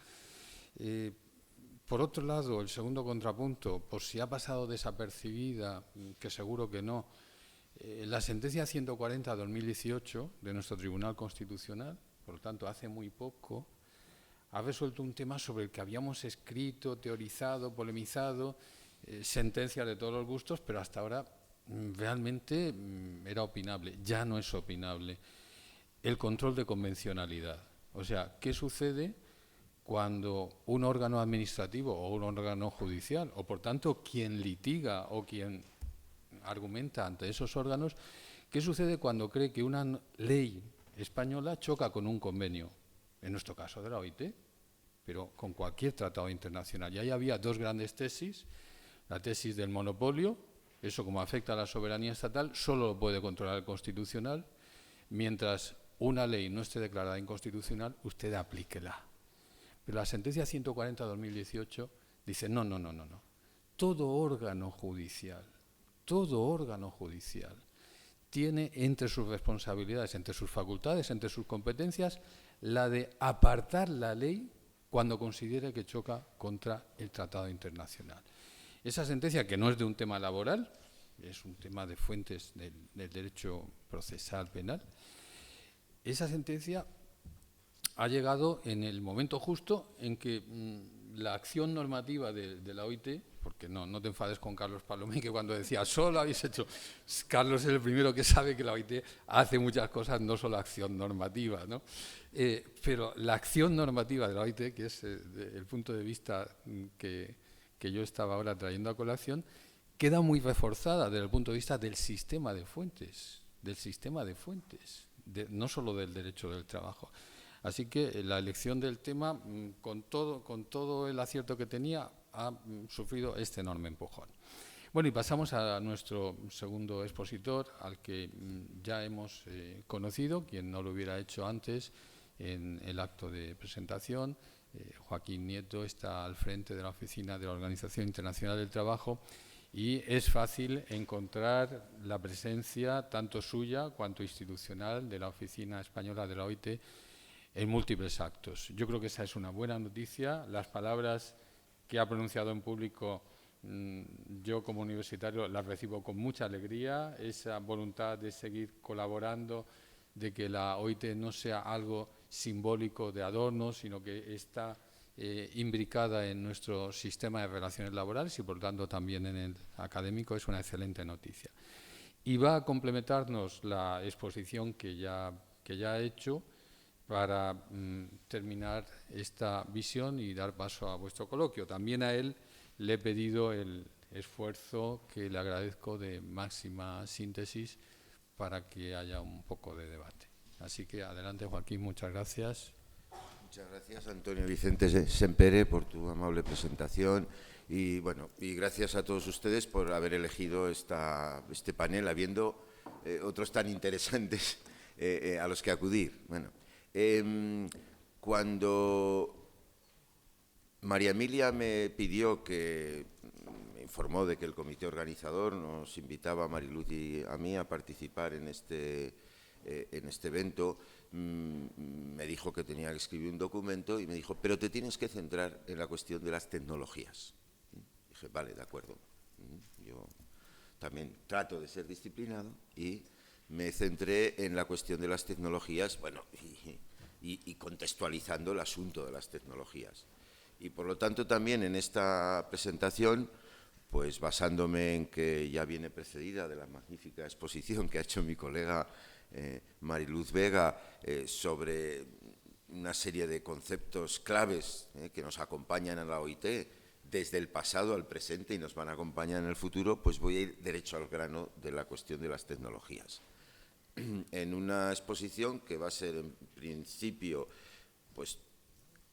Por otro lado, el segundo contrapunto, por si ha pasado desapercibida, que seguro que no, la sentencia 140/2018 de nuestro Tribunal Constitucional, por lo tanto hace muy poco, ha resuelto un tema sobre el que habíamos escrito, teorizado, polemizado, sentencias de todos los gustos, pero hasta ahora realmente era opinable. Ya no es opinable. El control de convencionalidad. O sea, ¿qué sucede cuando un órgano administrativo o un órgano judicial, o por tanto quien litiga o quien argumenta ante esos órganos, qué sucede cuando cree que una ley española choca con un convenio? En nuestro caso de la OIT, pero con cualquier tratado internacional. Y ahí había dos grandes tesis. La tesis del monopolio, eso como afecta a la soberanía estatal, solo lo puede controlar el Constitucional. Mientras una ley no esté declarada inconstitucional, usted aplíquela. Pero la sentencia 140/2018 dice no. Todo órgano judicial tiene entre sus responsabilidades, entre sus facultades, entre sus competencias, la de apartar la ley cuando considere que choca contra el tratado internacional. Esa sentencia, que no es de un tema laboral, es un tema de fuentes del derecho procesal penal, esa sentencia ha llegado en el momento justo en que la acción normativa de la OIT, porque no te enfades con Carlos Palomé, que cuando decía solo habéis hecho, Carlos es el primero que sabe que la OIT hace muchas cosas, no solo acción normativa, ¿no? Pero la acción normativa de la OIT, que es el punto de vista que yo estaba ahora trayendo a colación, queda muy reforzada desde el punto de vista del sistema de fuentes, no solo del derecho del trabajo. Así que la elección del tema, con todo el acierto que tenía, ha sufrido este enorme empujón. Bueno, y pasamos a nuestro segundo expositor, al que ya hemos conocido, quien no lo hubiera hecho antes en el acto de presentación. Joaquín Nieto está al frente de la oficina de la Organización Internacional del Trabajo y es fácil encontrar la presencia tanto suya cuanto institucional de la Oficina Española de la OIT en múltiples actos. Yo creo que esa es una buena noticia. Las palabras que ha pronunciado en público, yo como universitario las recibo con mucha alegría, esa voluntad de seguir colaborando, de que la OIT no sea algo simbólico de adorno, sino que está imbricada en nuestro sistema de relaciones laborales y por tanto también en el académico, es una excelente noticia. Y va a complementarnos la exposición que ya ha hecho para terminar esta visión y dar paso a vuestro coloquio. También a él le he pedido el esfuerzo que le agradezco de máxima síntesis para que haya un poco de debate. Así que adelante, Joaquín, muchas gracias. Muchas gracias, Antonio Vicente Sempere, por tu amable presentación y bueno, y gracias a todos ustedes por haber elegido este panel, habiendo otros tan interesantes a los que acudir. Bueno, cuando María Emilia me pidió me informó de que el comité organizador nos invitaba a Mariluz y a mí a participar en este evento, me dijo que tenía que escribir un documento y me dijo, pero te tienes que centrar en la cuestión de las tecnologías. Dije, vale, de acuerdo. Yo también trato de ser disciplinado y me centré en la cuestión de las tecnologías, bueno, y contextualizando el asunto de las tecnologías. Y por lo tanto también en esta presentación, pues basándome en que ya viene precedida de la magnífica exposición que ha hecho mi colega Mariluz Vega sobre una serie de conceptos claves que nos acompañan en la OIT desde el pasado al presente y nos van a acompañar en el futuro, pues voy a ir derecho al grano de la cuestión de las tecnologías. En una exposición que va a ser en principio, pues,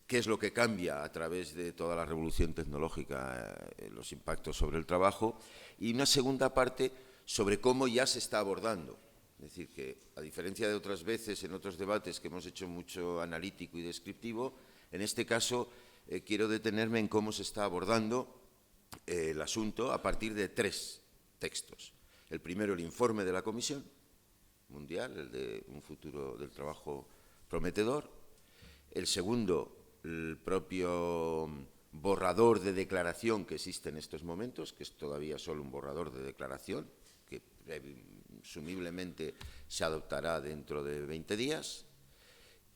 qué es lo que cambia a través de toda la revolución tecnológica, los impactos sobre el trabajo, y una segunda parte sobre cómo ya se está abordando. Es decir, que a diferencia de otras veces en otros debates que hemos hecho mucho analítico y descriptivo, en este caso quiero detenerme en cómo se está abordando el asunto a partir de 3 textos. El primero, el informe de la Comisión Mundial, el de un futuro del trabajo prometedor. El segundo, el propio borrador de declaración que existe en estos momentos, que es todavía solo un borrador de declaración, que presumiblemente se adoptará dentro de 20 días.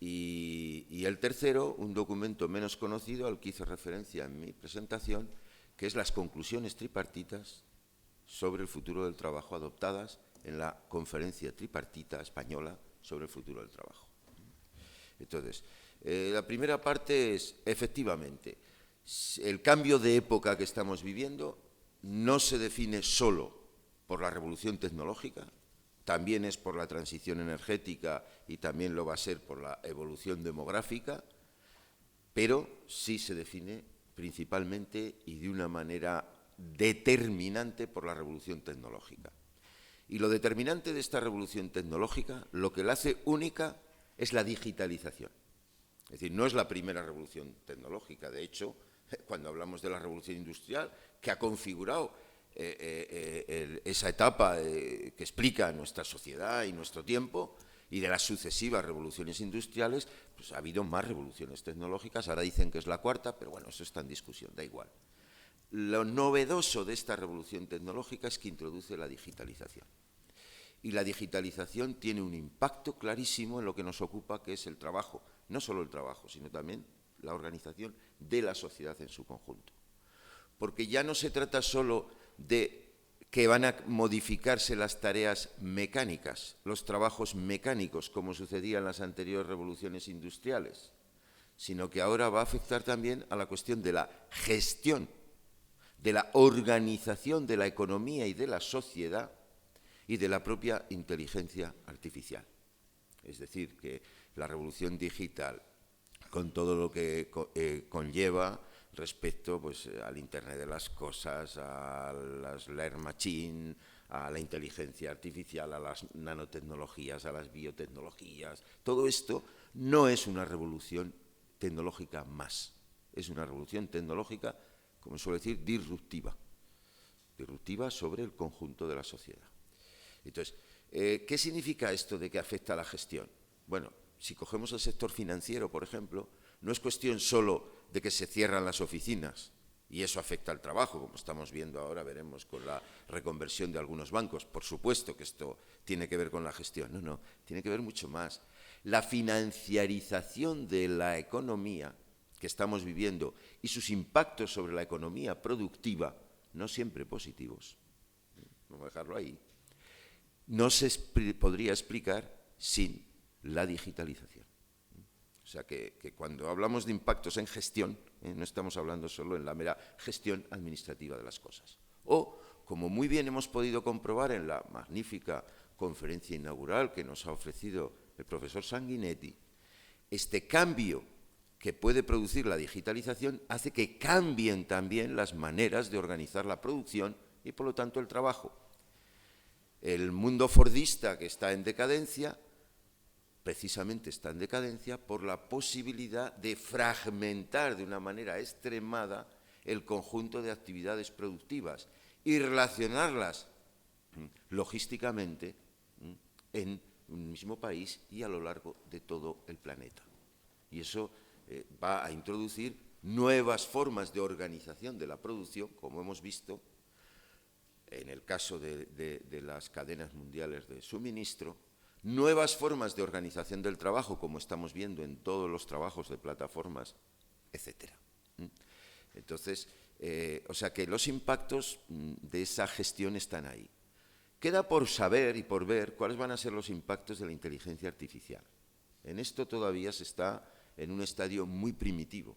Y el tercero, un documento menos conocido al que hice referencia en mi presentación, que es las conclusiones tripartitas sobre el futuro del trabajo adoptadas en la Conferencia Tripartita Española sobre el futuro del trabajo. Entonces, la primera parte es, efectivamente, el cambio de época que estamos viviendo no se define solo por la revolución tecnológica, también es por la transición energética y también lo va a ser por la evolución demográfica, pero sí se define principalmente y de una manera determinante por la revolución tecnológica. Y lo determinante de esta revolución tecnológica, lo que la hace única, es la digitalización. Es decir, no es la primera revolución tecnológica. De hecho, cuando hablamos de la revolución industrial, que ha configurado esa etapa que explica nuestra sociedad y nuestro tiempo, y de las sucesivas revoluciones industriales, pues ha habido más revoluciones tecnológicas. Ahora dicen que es la cuarta, pero bueno, eso está en discusión, da igual. Lo novedoso de esta revolución tecnológica es que introduce la digitalización. Y la digitalización tiene un impacto clarísimo en lo que nos ocupa, que es el trabajo. No solo el trabajo, sino también la organización de la sociedad en su conjunto. Porque ya no se trata solo de que van a modificarse las tareas mecánicas, los trabajos mecánicos, como sucedía en las anteriores revoluciones industriales, sino que ahora va a afectar también a la cuestión de la gestión, de la organización de la economía y de la sociedad y de la propia inteligencia artificial. Es decir, que la revolución digital, con todo lo que conlleva respecto pues, al Internet de las cosas, a las Learn Machine, a la inteligencia artificial, a las nanotecnologías, a las biotecnologías, todo esto no es una revolución tecnológica más, es una revolución tecnológica, como suele decir, disruptiva sobre el conjunto de la sociedad. Entonces, ¿qué significa esto de que afecta a la gestión? Bueno, si cogemos el sector financiero, por ejemplo, no es cuestión solo de que se cierran las oficinas y eso afecta al trabajo, como estamos viendo ahora, veremos con la reconversión de algunos bancos. Por supuesto que esto tiene que ver con la gestión. No, tiene que ver mucho más. La financiarización de la economía que estamos viviendo y sus impactos sobre la economía productiva, no siempre positivos, vamos a dejarlo ahí, no se podría explicar sin la digitalización. O sea que cuando hablamos de impactos en gestión, no estamos hablando solo en la mera gestión administrativa de las cosas. O, como muy bien hemos podido comprobar en la magnífica conferencia inaugural que nos ha ofrecido el profesor Sanguinetti, este cambio que puede producir la digitalización hace que cambien también las maneras de organizar la producción y, por lo tanto, el trabajo. El mundo fordista, que está en decadencia, precisamente está en decadencia por la posibilidad de fragmentar de una manera extremada el conjunto de actividades productivas y relacionarlas logísticamente en un mismo país y a lo largo de todo el planeta. Y eso va a introducir nuevas formas de organización de la producción, como hemos visto en el caso de las cadenas mundiales de suministro, nuevas formas de organización del trabajo, como estamos viendo en todos los trabajos de plataformas, etc. Entonces, o sea que los impactos de esa gestión están ahí. Queda por saber y por ver cuáles van a ser los impactos de la inteligencia artificial. En esto todavía se está en un estadio muy primitivo,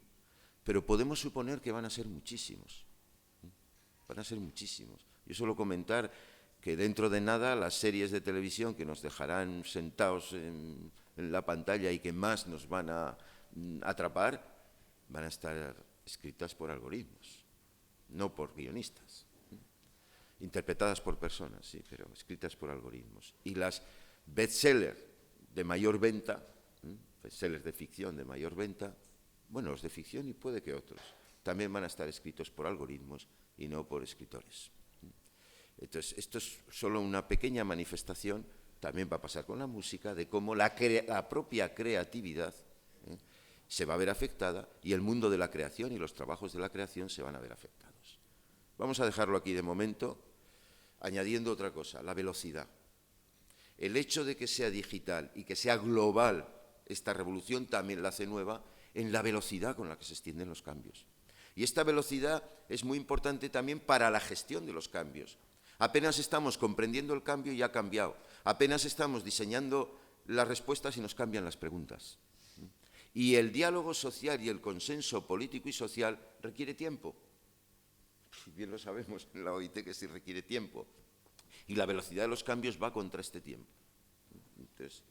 pero podemos suponer que van a ser muchísimos. Van a ser muchísimos. Yo suelo comentar que dentro de nada las series de televisión que nos dejarán sentados en la pantalla y que más nos van a atrapar, van a estar escritas por algoritmos, no por guionistas. Interpretadas por personas, sí, pero escritas por algoritmos. Y las bestsellers de mayor venta, bestsellers de ficción de mayor venta, bueno, los de ficción y puede que otros, también van a estar escritos por algoritmos y no por escritores. Entonces, esto es solo una pequeña manifestación, también va a pasar con la música, de cómo la propia creatividad se va a ver afectada y el mundo de la creación y los trabajos de la creación se van a ver afectados. Vamos a dejarlo aquí de momento, añadiendo otra cosa, la velocidad. El hecho de que sea digital y que sea global esta revolución también la hace nueva en la velocidad con la que se extienden los cambios. Y esta velocidad es muy importante también para la gestión de los cambios. Apenas estamos comprendiendo el cambio y ha cambiado. Apenas estamos diseñando las respuestas y nos cambian las preguntas. Y el diálogo social y el consenso político y social requiere tiempo. Bien lo sabemos en la OIT que sí requiere tiempo. Y la velocidad de los cambios va contra este tiempo. Entonces,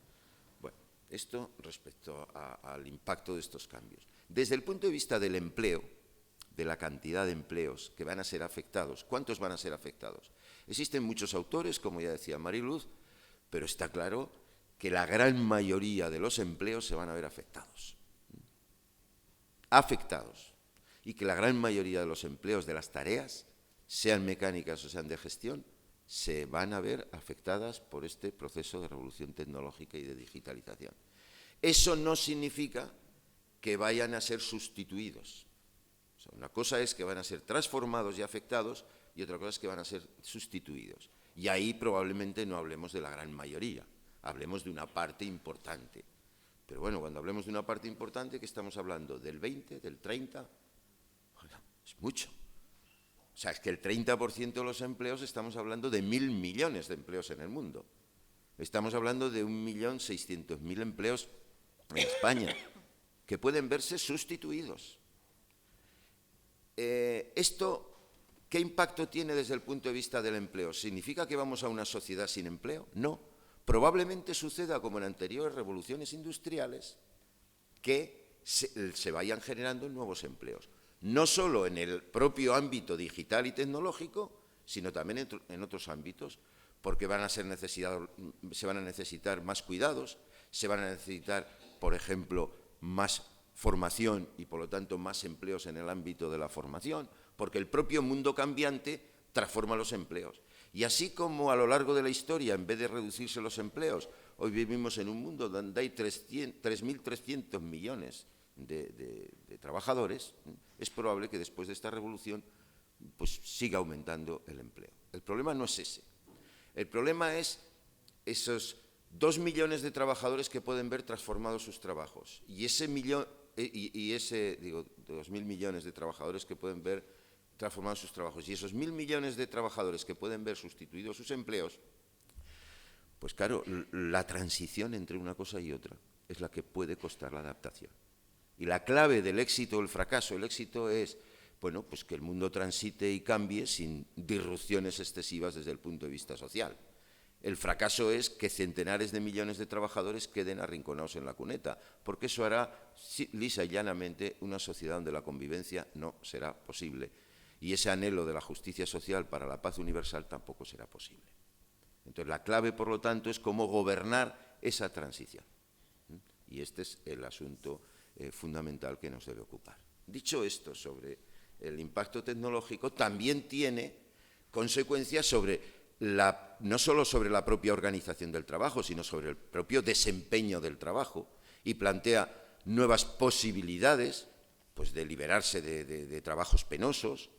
bueno, esto respecto al impacto de estos cambios. Desde el punto de vista del empleo, de la cantidad de empleos que van a ser afectados, ¿cuántos van a ser afectados? Existen muchos autores, como ya decía Mariluz, pero está claro que la gran mayoría de los empleos se van a ver afectados. Afectados. Y que la gran mayoría de los empleos de las tareas, sean mecánicas o sean de gestión, se van a ver afectadas por este proceso de revolución tecnológica y de digitalización. Eso no significa que vayan a ser sustituidos. O sea, una cosa es que van a ser transformados y afectados y otra cosa es que van a ser sustituidos. Y ahí probablemente no hablemos de la gran mayoría, hablemos de una parte importante. Pero bueno, cuando hablemos de una parte importante, ¿qué estamos hablando? ¿Del 20, del 30? Bueno, es mucho. O sea, es que el 30% de los empleos estamos hablando de 1.000 millones de empleos en el mundo. Estamos hablando de 1.600.000 empleos en España que pueden verse sustituidos. ¿Esto qué impacto tiene desde el punto de vista del empleo? ¿Significa que vamos a una sociedad sin empleo? No. Probablemente suceda como en anteriores revoluciones industriales, que se vayan generando nuevos empleos. No solo en el propio ámbito digital y tecnológico, sino también en otros ámbitos, porque se van a necesitar más cuidados, se van a necesitar, por ejemplo, más formación y, por lo tanto, más empleos en el ámbito de la formación, porque el propio mundo cambiante transforma los empleos. Y así como a lo largo de la historia, en vez de reducirse los empleos, hoy vivimos en un mundo donde hay 3.300 millones de trabajadores, es probable que después de esta revolución pues, siga aumentando el empleo. El problema no es ese. El problema es esos 2 millones de trabajadores que pueden ver transformados sus trabajos. Y ese 2.000 millones de trabajadores que pueden ver transformados sus trabajos. Y esos 1.000 millones de trabajadores que pueden ver sustituidos sus empleos, pues claro, la transición entre una cosa y otra es la que puede costar la adaptación. Y la clave del éxito o el fracaso, el éxito es bueno, pues que el mundo transite y cambie sin disrupciones excesivas desde el punto de vista social. El fracaso es que centenares de millones de trabajadores queden arrinconados en la cuneta, porque eso hará lisa y llanamente una sociedad donde la convivencia no será posible. Y ese anhelo de la justicia social para la paz universal tampoco será posible. Entonces, la clave, por lo tanto, es cómo gobernar esa transición. Y este es el asunto fundamental que nos debe ocupar. Dicho esto sobre el impacto tecnológico, también tiene consecuencias no solo sobre la propia organización del trabajo, sino sobre el propio desempeño del trabajo, y plantea nuevas posibilidades, pues, de liberarse de trabajos penosos,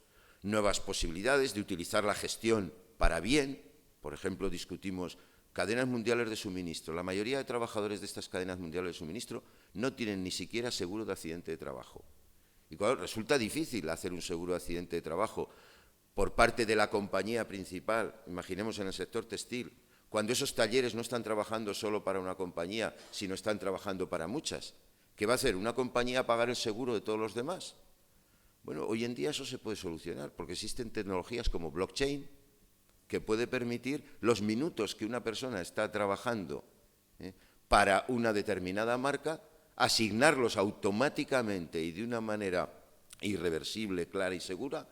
nuevas posibilidades de utilizar la gestión para bien. Por ejemplo, discutimos cadenas mundiales de suministro. La mayoría de trabajadores de estas cadenas mundiales de suministro no tienen ni siquiera seguro de accidente de trabajo. Y claro, resulta difícil hacer un seguro de accidente de trabajo por parte de la compañía principal, imaginemos en el sector textil, cuando esos talleres no están trabajando solo para una compañía, sino están trabajando para muchas. ¿Qué va a hacer? ¿Una compañía pagar el seguro de todos los demás? Bueno, hoy en día eso se puede solucionar, porque existen tecnologías como blockchain, que puede permitir los minutos que una persona está trabajando para una determinada marca, asignarlos automáticamente y de una manera irreversible, clara y segura,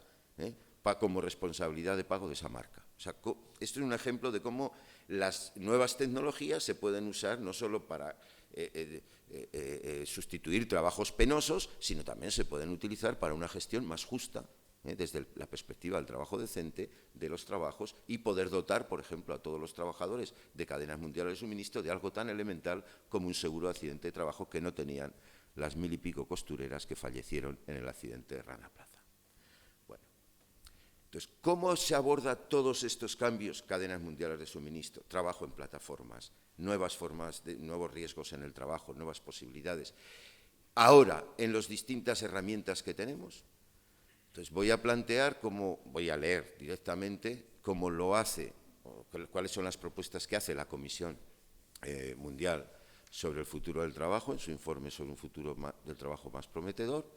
como responsabilidad de pago de esa marca. O sea, esto es un ejemplo de cómo las nuevas tecnologías se pueden usar no solo para sustituir trabajos penosos, sino también se pueden utilizar para una gestión más justa, desde la perspectiva del trabajo decente, de los trabajos, y poder dotar, por ejemplo, a todos los trabajadores de cadenas mundiales de suministro de algo tan elemental como un seguro de accidente de trabajo que no tenían las 1000 y pico costureras que fallecieron en el accidente de Rana Plaza. Bueno, entonces, ¿cómo se aborda todos estos cambios? Cadenas mundiales de suministro, trabajo en plataformas, nuevas formas, nuevos riesgos en el trabajo, nuevas posibilidades. Ahora, en las distintas herramientas que tenemos. Entonces, voy a plantear voy a leer directamente cómo lo hace, o cuáles son las propuestas que hace la Comisión Mundial sobre el futuro del trabajo, en su informe sobre un futuro del trabajo más prometedor,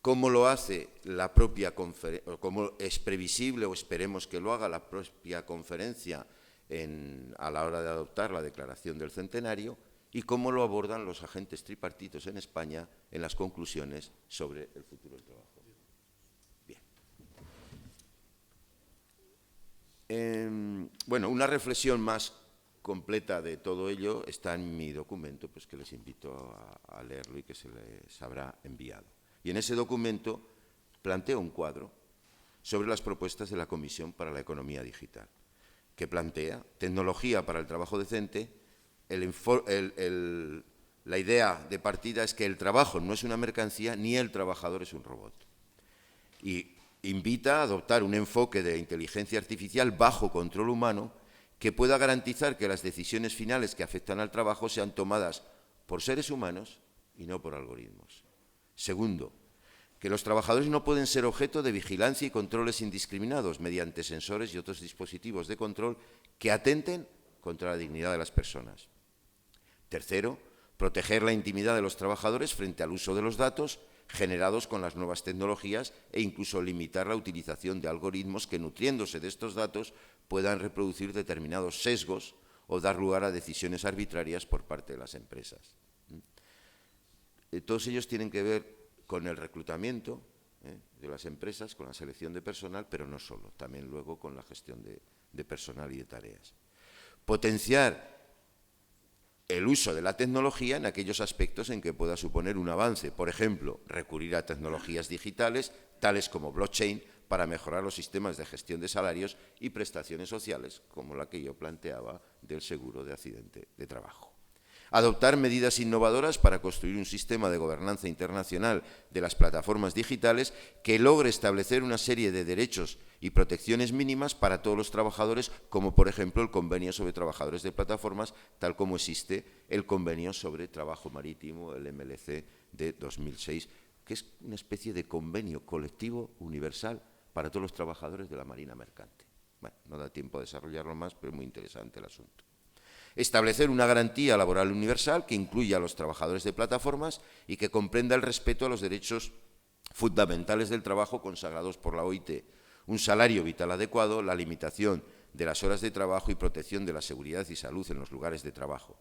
cómo lo hace la propia conferencia, cómo es previsible, o esperemos que lo haga la propia conferencia a la hora de adoptar la Declaración del Centenario, y cómo lo abordan los agentes tripartitos en España en las conclusiones sobre el futuro del trabajo. Bueno, una reflexión más completa de todo ello está en mi documento, pues que les invito a leerlo y que se les habrá enviado. Y en ese documento planteo un cuadro sobre las propuestas de la Comisión para la Economía Digital, que plantea tecnología para el trabajo decente. La idea de partida es que el trabajo no es una mercancía ni el trabajador es un robot. Y invita a adoptar un enfoque de inteligencia artificial bajo control humano que pueda garantizar que las decisiones finales que afectan al trabajo sean tomadas por seres humanos y no por algoritmos. Segundo, que los trabajadores no pueden ser objeto de vigilancia y controles indiscriminados mediante sensores y otros dispositivos de control que atenten contra la dignidad de las personas. Tercero, proteger la intimidad de los trabajadores frente al uso de los datos generados con las nuevas tecnologías e incluso limitar la utilización de algoritmos que, nutriéndose de estos datos, puedan reproducir determinados sesgos o dar lugar a decisiones arbitrarias por parte de las empresas. Todos ellos tienen que ver con el reclutamiento de las empresas, con la selección de personal, pero no solo, también luego con la gestión de personal y de tareas. Potenciar el uso de la tecnología en aquellos aspectos en que pueda suponer un avance. Por ejemplo, recurrir a tecnologías digitales, tales como blockchain, para mejorar los sistemas de gestión de salarios y prestaciones sociales, como la que yo planteaba del seguro de accidente de trabajo. Adoptar medidas innovadoras para construir un sistema de gobernanza internacional de las plataformas digitales que logre establecer una serie de derechos y protecciones mínimas para todos los trabajadores, como por ejemplo el convenio sobre trabajadores de plataformas, tal como existe el convenio sobre trabajo marítimo, el MLC de 2006, que es una especie de convenio colectivo universal para todos los trabajadores de la marina mercante. Bueno, no da tiempo a desarrollarlo más, pero es muy interesante el asunto. Establecer una garantía laboral universal que incluya a los trabajadores de plataformas y que comprenda el respeto a los derechos fundamentales del trabajo consagrados por la OIT: un salario vital adecuado, la limitación de las horas de trabajo y protección de la seguridad y salud en los lugares de trabajo.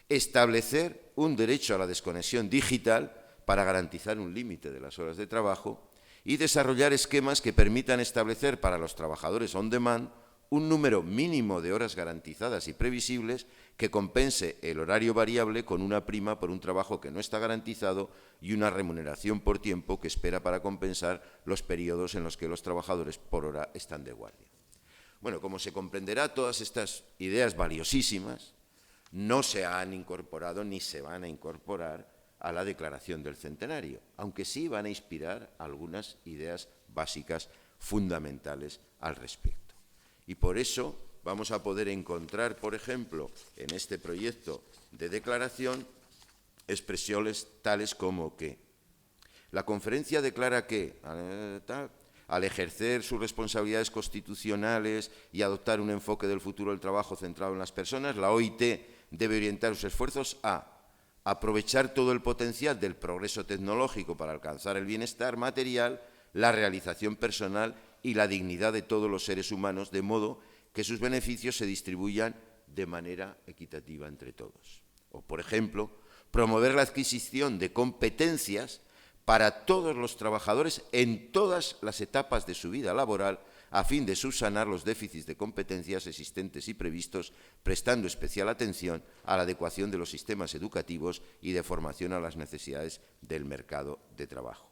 Establecer un derecho a la desconexión digital para garantizar un límite de las horas de trabajo y desarrollar esquemas que permitan establecer para los trabajadores on demand un número mínimo de horas garantizadas y previsibles que compense el horario variable con una prima por un trabajo que no está garantizado y una remuneración por tiempo que espera para compensar los periodos en los que los trabajadores por hora están de guardia. Bueno, como se comprenderá, todas estas ideas valiosísimas no se han incorporado ni se van a incorporar a la Declaración del Centenario, aunque sí van a inspirar algunas ideas básicas fundamentales al respecto. Y por eso vamos a poder encontrar, por ejemplo, en este proyecto de declaración, expresiones tales como que la conferencia declara que, al ejercer sus responsabilidades constitucionales y adoptar un enfoque del futuro del trabajo centrado en las personas, la OIT debe orientar sus esfuerzos a aprovechar todo el potencial del progreso tecnológico para alcanzar el bienestar material, la realización personal y la dignidad de todos los seres humanos, de modo que sus beneficios se distribuyan de manera equitativa entre todos. O, por ejemplo, promover la adquisición de competencias para todos los trabajadores en todas las etapas de su vida laboral, a fin de subsanar los déficits de competencias existentes y previstos, prestando especial atención a la adecuación de los sistemas educativos y de formación a las necesidades del mercado de trabajo.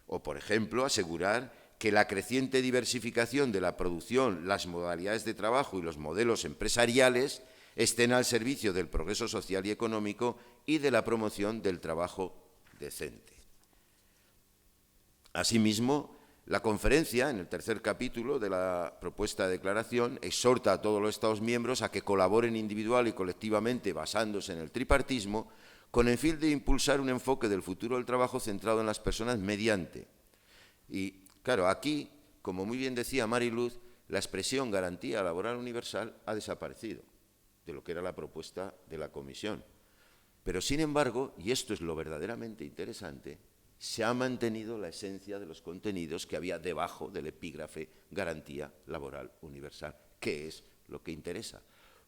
O, por ejemplo, asegurar que la creciente diversificación de la producción, las modalidades de trabajo y los modelos empresariales estén al servicio del progreso social y económico y de la promoción del trabajo decente. Asimismo, la conferencia, en el tercer capítulo de la propuesta de declaración, exhorta a todos los Estados miembros a que colaboren individual y colectivamente basándose en el tripartismo, con el fin de impulsar un enfoque del futuro del trabajo centrado en las personas mediante. Y, claro, aquí, como muy bien decía Mariluz, la expresión garantía laboral universal ha desaparecido de lo que era la propuesta de la Comisión. Pero, sin embargo, y esto es lo verdaderamente interesante, se ha mantenido la esencia de los contenidos que había debajo del epígrafe garantía laboral universal, que es lo que interesa.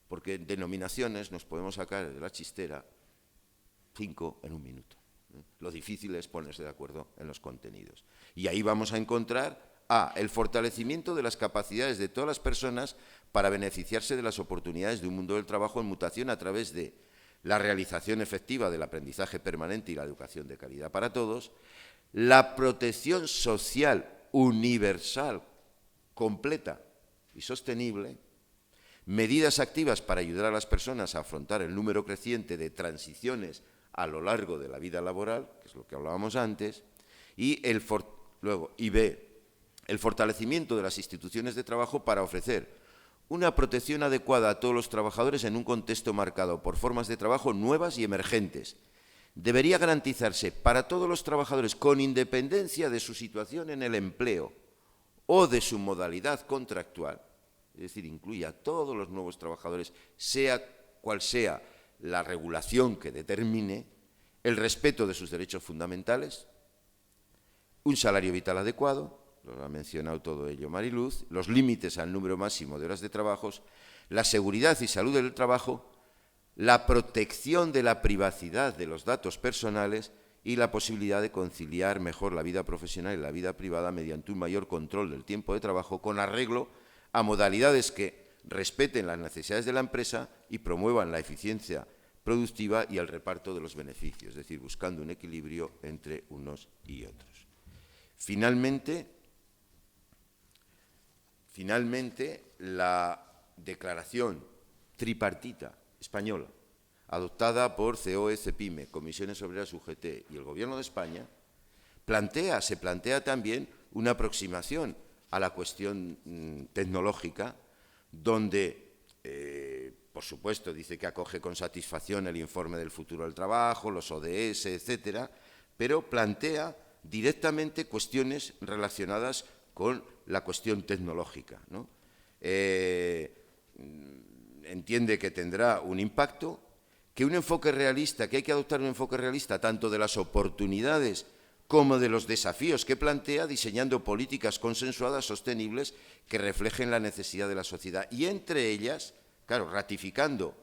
Porque en denominaciones nos podemos sacar de la chistera 5 en un minuto. Lo difícil es ponerse de acuerdo en los contenidos. Y ahí vamos a encontrar el fortalecimiento de las capacidades de todas las personas para beneficiarse de las oportunidades de un mundo del trabajo en mutación a través de la realización efectiva del aprendizaje permanente y la educación de calidad para todos, la protección social universal, completa y sostenible, medidas activas para ayudar a las personas a afrontar el número creciente de transiciones a lo largo de la vida laboral, que es lo que hablábamos antes, y el fortalecimiento de las instituciones de trabajo para ofrecer una protección adecuada a todos los trabajadores en un contexto marcado por formas de trabajo nuevas y emergentes. Debería garantizarse para todos los trabajadores, con independencia de su situación en el empleo o de su modalidad contractual, es decir, incluye a todos los nuevos trabajadores, sea cual sea la regulación que determine, el respeto de sus derechos fundamentales, un salario vital adecuado, lo ha mencionado todo ello Mariluz, los límites al número máximo de horas de trabajo, la seguridad y salud del trabajo, la protección de la privacidad de los datos personales y la posibilidad de conciliar mejor la vida profesional y la vida privada mediante un mayor control del tiempo de trabajo con arreglo a modalidades que respeten las necesidades de la empresa y promuevan la eficiencia productiva y el reparto de los beneficios, es decir, buscando un equilibrio entre unos y otros. Finalmente, la declaración tripartita española, adoptada por COE, CEPIME, Comisiones Obreras, UGT y el Gobierno de España, se plantea también una aproximación a la cuestión tecnológica, donde, por supuesto, dice que acoge con satisfacción el informe del futuro del trabajo, los ODS, etcétera, pero plantea directamente cuestiones relacionadas con la cuestión tecnológica, ¿no? Entiende que tendrá un impacto, que hay que adoptar un enfoque realista tanto de las oportunidades como de los desafíos que plantea diseñando políticas consensuadas sostenibles que reflejen la necesidad de la sociedad. Y entre ellas, claro, ratificando,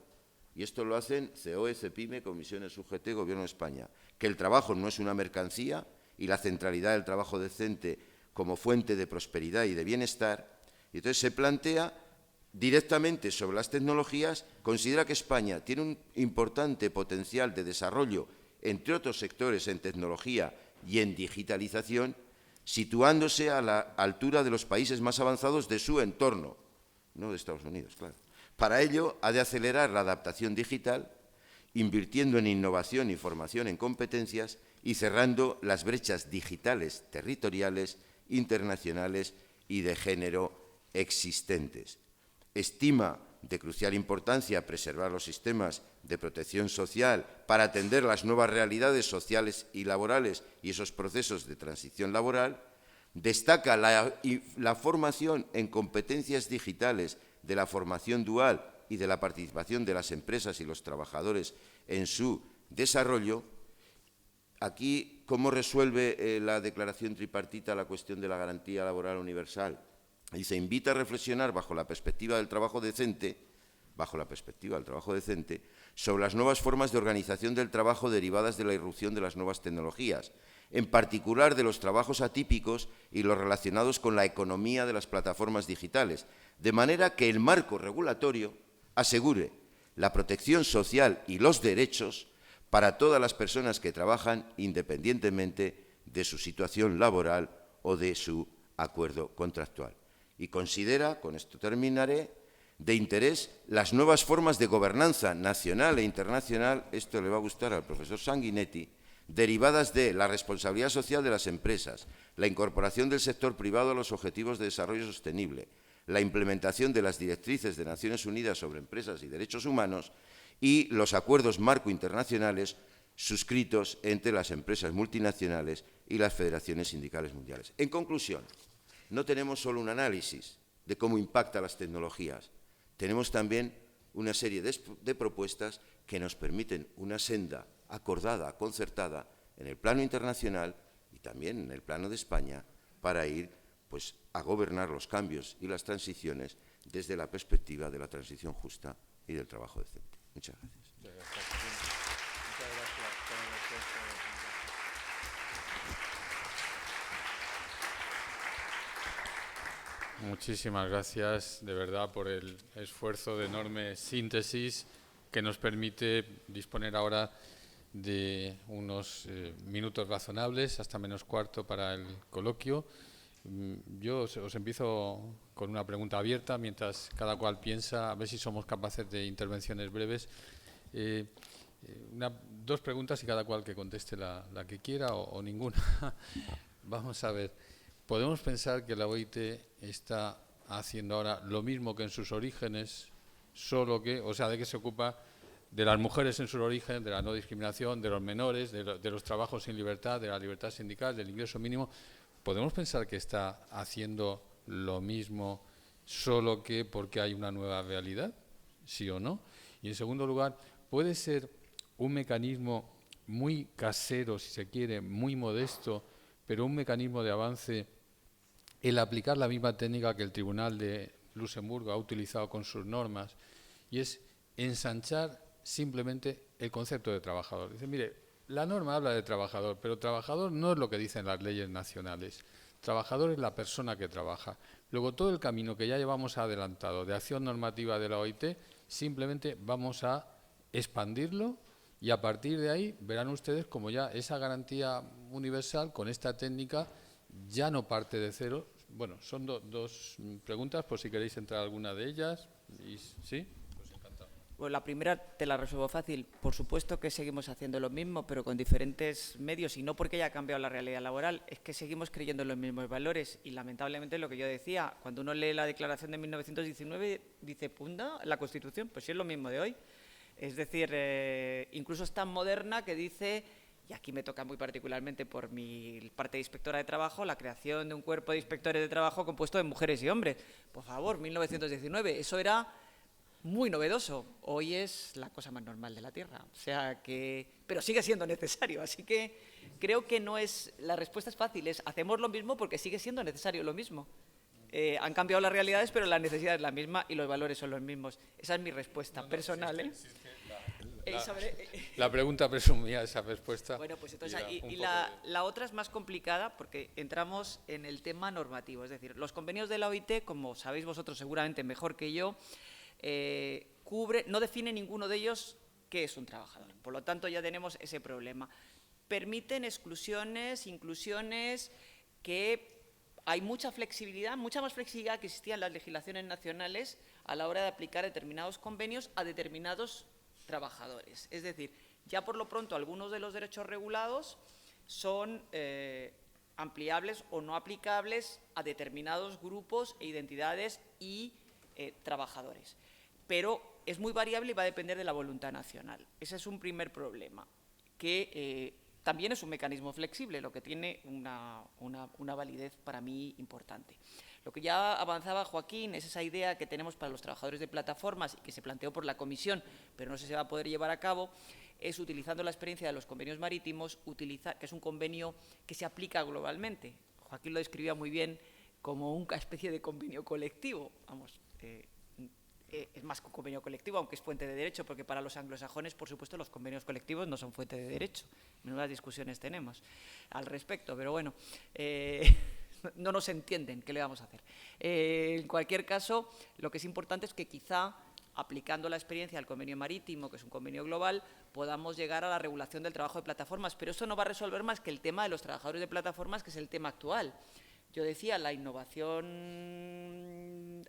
y esto lo hacen COE, CEPIME, Comisiones UGT, Gobierno de España, que el trabajo no es una mercancía y la centralidad del trabajo decente como fuente de prosperidad y de bienestar. Y entonces se plantea directamente sobre las tecnologías, considera que España tiene un importante potencial de desarrollo, entre otros sectores, en tecnología y en digitalización, situándose a la altura de los países más avanzados de su entorno, no de Estados Unidos, claro. Para ello, ha de acelerar la adaptación digital, invirtiendo en innovación y formación en competencias y cerrando las brechas digitales, territoriales, internacionales y de género existentes. Estima de crucial importancia preservar los sistemas de protección social para atender las nuevas realidades sociales y laborales y esos procesos de transición laboral. Destaca la formación en competencias digitales, de la formación dual y de la participación de las empresas y los trabajadores en su desarrollo. Aquí, ¿cómo resuelve la declaración tripartita la cuestión de la garantía laboral universal? Dice, invita a reflexionar bajo la perspectiva del trabajo decente, sobre las nuevas formas de organización del trabajo derivadas de la irrupción de las nuevas tecnologías, en particular de los trabajos atípicos y los relacionados con la economía de las plataformas digitales, de manera que el marco regulatorio asegure la protección social y los derechos para todas las personas que trabajan independientemente de su situación laboral o de su acuerdo contractual. Y considera, con esto terminaré, de interés las nuevas formas de gobernanza nacional e internacional, esto le va a gustar al profesor Sanguinetti, derivadas de la responsabilidad social de las empresas, la incorporación del sector privado a los objetivos de desarrollo sostenible, la implementación de las directrices de Naciones Unidas sobre empresas y derechos humanos y los acuerdos marco internacionales suscritos entre las empresas multinacionales y las federaciones sindicales mundiales. En conclusión, no tenemos solo un análisis de cómo impactan las tecnologías, tenemos también una serie de propuestas que nos permiten una senda acordada, concertada, en el plano internacional y también en el plano de España, para ir pues, a gobernar los cambios y las transiciones desde la perspectiva de la transición justa y del trabajo decente. Muchas gracias. Muchísimas gracias, de verdad, por el esfuerzo de enorme síntesis que nos permite disponer ahora de unos minutos razonables, hasta menos cuarto para el coloquio. Yo os empiezo con una pregunta abierta, mientras cada cual piensa, a ver si somos capaces de intervenciones breves. Dos preguntas y cada cual que conteste la que quiera o ninguna. Vamos a ver. ¿Podemos pensar que la OIT está haciendo ahora lo mismo que en sus orígenes, solo que, o sea, de que se ocupa de las mujeres en sus orígenes, de la no discriminación, de los menores, de los trabajos sin libertad, de la libertad sindical, del ingreso mínimo? ¿Podemos pensar que está haciendo lo mismo, solo que porque hay una nueva realidad? ¿Sí o no? Y en segundo lugar, ¿puede ser un mecanismo muy casero, si se quiere, muy modesto, pero un mecanismo de avance, el aplicar la misma técnica que el Tribunal de Luxemburgo ha utilizado con sus normas, y es ensanchar simplemente el concepto de trabajador? Dice, mire, la norma habla de trabajador, pero trabajador no es lo que dicen las leyes nacionales. Trabajador es la persona que trabaja. Luego, todo el camino que ya llevamos adelantado de acción normativa de la OIT, simplemente vamos a expandirlo y a partir de ahí verán ustedes como ya esa garantía universal con esta técnica ya no parte de cero. Bueno, son dos preguntas, por si queréis entrar alguna de ellas. ¿Sí? Pues encantado. Bueno, la primera te la resuelvo fácil. Por supuesto que seguimos haciendo lo mismo, pero con diferentes medios, y no porque haya cambiado la realidad laboral, es que seguimos creyendo en los mismos valores. Y lamentablemente lo que yo decía, cuando uno lee la declaración de 1919, dice, ¿punda la Constitución? Pues sí es lo mismo de hoy. Es decir, incluso es tan moderna que dice, y aquí me toca muy particularmente por mi parte de inspectora de trabajo, la creación de un cuerpo de inspectores de trabajo compuesto de mujeres y hombres. Por favor, 1919, eso era muy novedoso. Hoy es la cosa más normal de la Tierra, o sea que, pero sigue siendo necesario, así que creo que no es, la respuesta es fácil, es hacemos lo mismo porque sigue siendo necesario lo mismo. Han cambiado las realidades, pero la necesidad es la misma y los valores son los mismos. Esa es mi respuesta personal, ¿eh? La pregunta presumía esa respuesta. Bueno, pues entonces, la otra es más complicada porque entramos en el tema normativo. Es decir, los convenios de la OIT, como sabéis vosotros seguramente mejor que yo, no define ninguno de ellos qué es un trabajador. Por lo tanto, ya tenemos ese problema. Permiten exclusiones, inclusiones, que hay mucha flexibilidad, mucha más flexibilidad que existía en las legislaciones nacionales a la hora de aplicar determinados convenios a determinados trabajadores. Es decir, ya por lo pronto algunos de los derechos regulados son ampliables o no aplicables a determinados grupos e identidades y trabajadores. Pero es muy variable y va a depender de la voluntad nacional. Ese es un primer problema, que también es un mecanismo flexible, lo que tiene una validez para mí importante. Lo que ya avanzaba Joaquín es esa idea que tenemos para los trabajadores de plataformas y que se planteó por la Comisión, pero no sé si se va a poder llevar a cabo, es utilizando la experiencia de los convenios marítimos, que es un convenio que se aplica globalmente. Joaquín lo describía muy bien como una especie de convenio colectivo, vamos, es más que un convenio colectivo, aunque es fuente de derecho, porque para los anglosajones, por supuesto, los convenios colectivos no son fuente de derecho. Menudas discusiones tenemos al respecto, pero bueno, no nos entienden, ¿qué le vamos a hacer? En cualquier caso, lo que es importante es que quizá, aplicando la experiencia del convenio marítimo, que es un convenio global, podamos llegar a la regulación del trabajo de plataformas, pero eso no va a resolver más que el tema de los trabajadores de plataformas, que es el tema actual. Yo decía, la innovación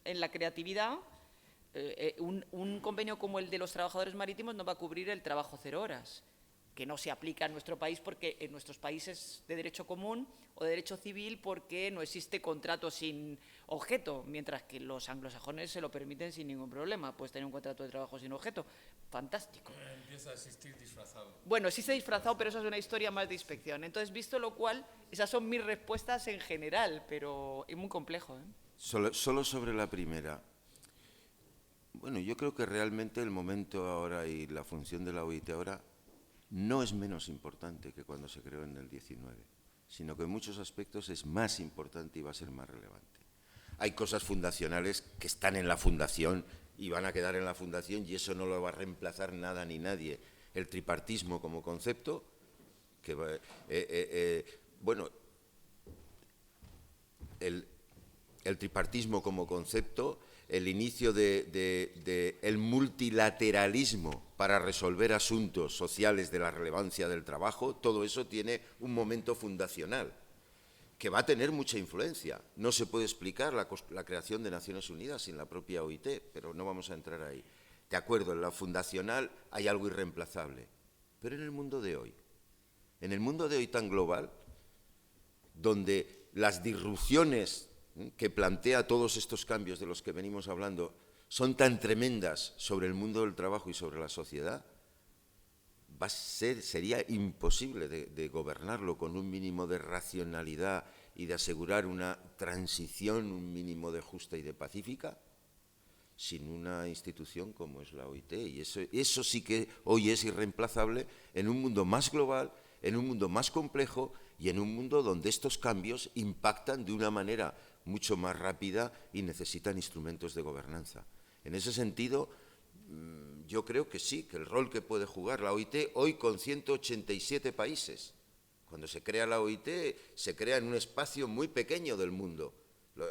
en la creatividad. Un convenio como el de los trabajadores marítimos no va a cubrir el trabajo 0 horas, que no se aplica en nuestro país porque en nuestros países de derecho común o de derecho civil porque no existe contrato sin objeto, mientras que los anglosajones se lo permiten sin ningún problema. Puedes tener un contrato de trabajo sin objeto. Fantástico. Empieza a existir disfrazado. Bueno, existe disfrazado, pero eso es una historia más de inspección. Entonces, visto lo cual, esas son mis respuestas en general, pero es muy complejo, ¿eh? Solo sobre la primera. Bueno, yo creo que realmente el momento ahora y la función de la OIT ahora no es menos importante que cuando se creó en el 19, sino que en muchos aspectos es más importante y va a ser más relevante. Hay cosas fundacionales que están en la fundación y van a quedar en la fundación y eso no lo va a reemplazar nada ni nadie. El tripartismo como concepto, el tripartismo como concepto, el inicio del multilateralismo para resolver asuntos sociales de la relevancia del trabajo, todo eso tiene un momento fundacional que va a tener mucha influencia. No se puede explicar la creación de Naciones Unidas sin la propia OIT, pero no vamos a entrar ahí. De acuerdo, en la fundacional hay algo irreemplazable, pero en el mundo de hoy tan global, donde las disrupciones que plantea todos estos cambios de los que venimos hablando son tan tremendas sobre el mundo del trabajo y sobre la sociedad, sería imposible de gobernarlo con un mínimo de racionalidad y de asegurar una transición, un mínimo de justa y de pacífica, sin una institución como es la OIT. Y eso sí que hoy es irreemplazable en un mundo más global, en un mundo más complejo y en un mundo donde estos cambios impactan de una manera mucho más rápida y necesitan instrumentos de gobernanza. En ese sentido, yo creo que sí, que el rol que puede jugar la OIT hoy con 187 países. Cuando se crea la OIT, se crea en un espacio muy pequeño del mundo,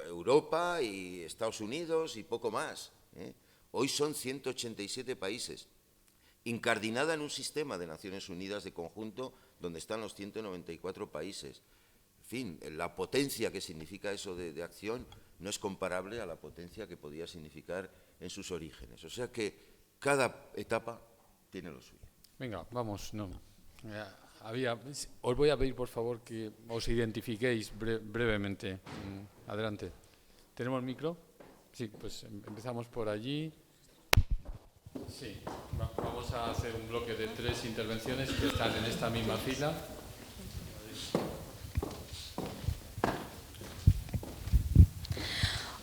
Europa y Estados Unidos y poco más, ¿eh? Hoy son 187 países, incardinada en un sistema de Naciones Unidas de conjunto donde están los 194 países. En fin, la potencia que significa eso de acción no es comparable a la potencia que podía significar en sus orígenes. O sea que cada etapa tiene lo suyo. Venga, vamos. Os voy a pedir, por favor, que os identifiquéis brevemente. Adelante. ¿Tenemos micro? Sí, pues empezamos por allí. Sí, vamos a hacer un bloque de 3 intervenciones que están en esta misma fila.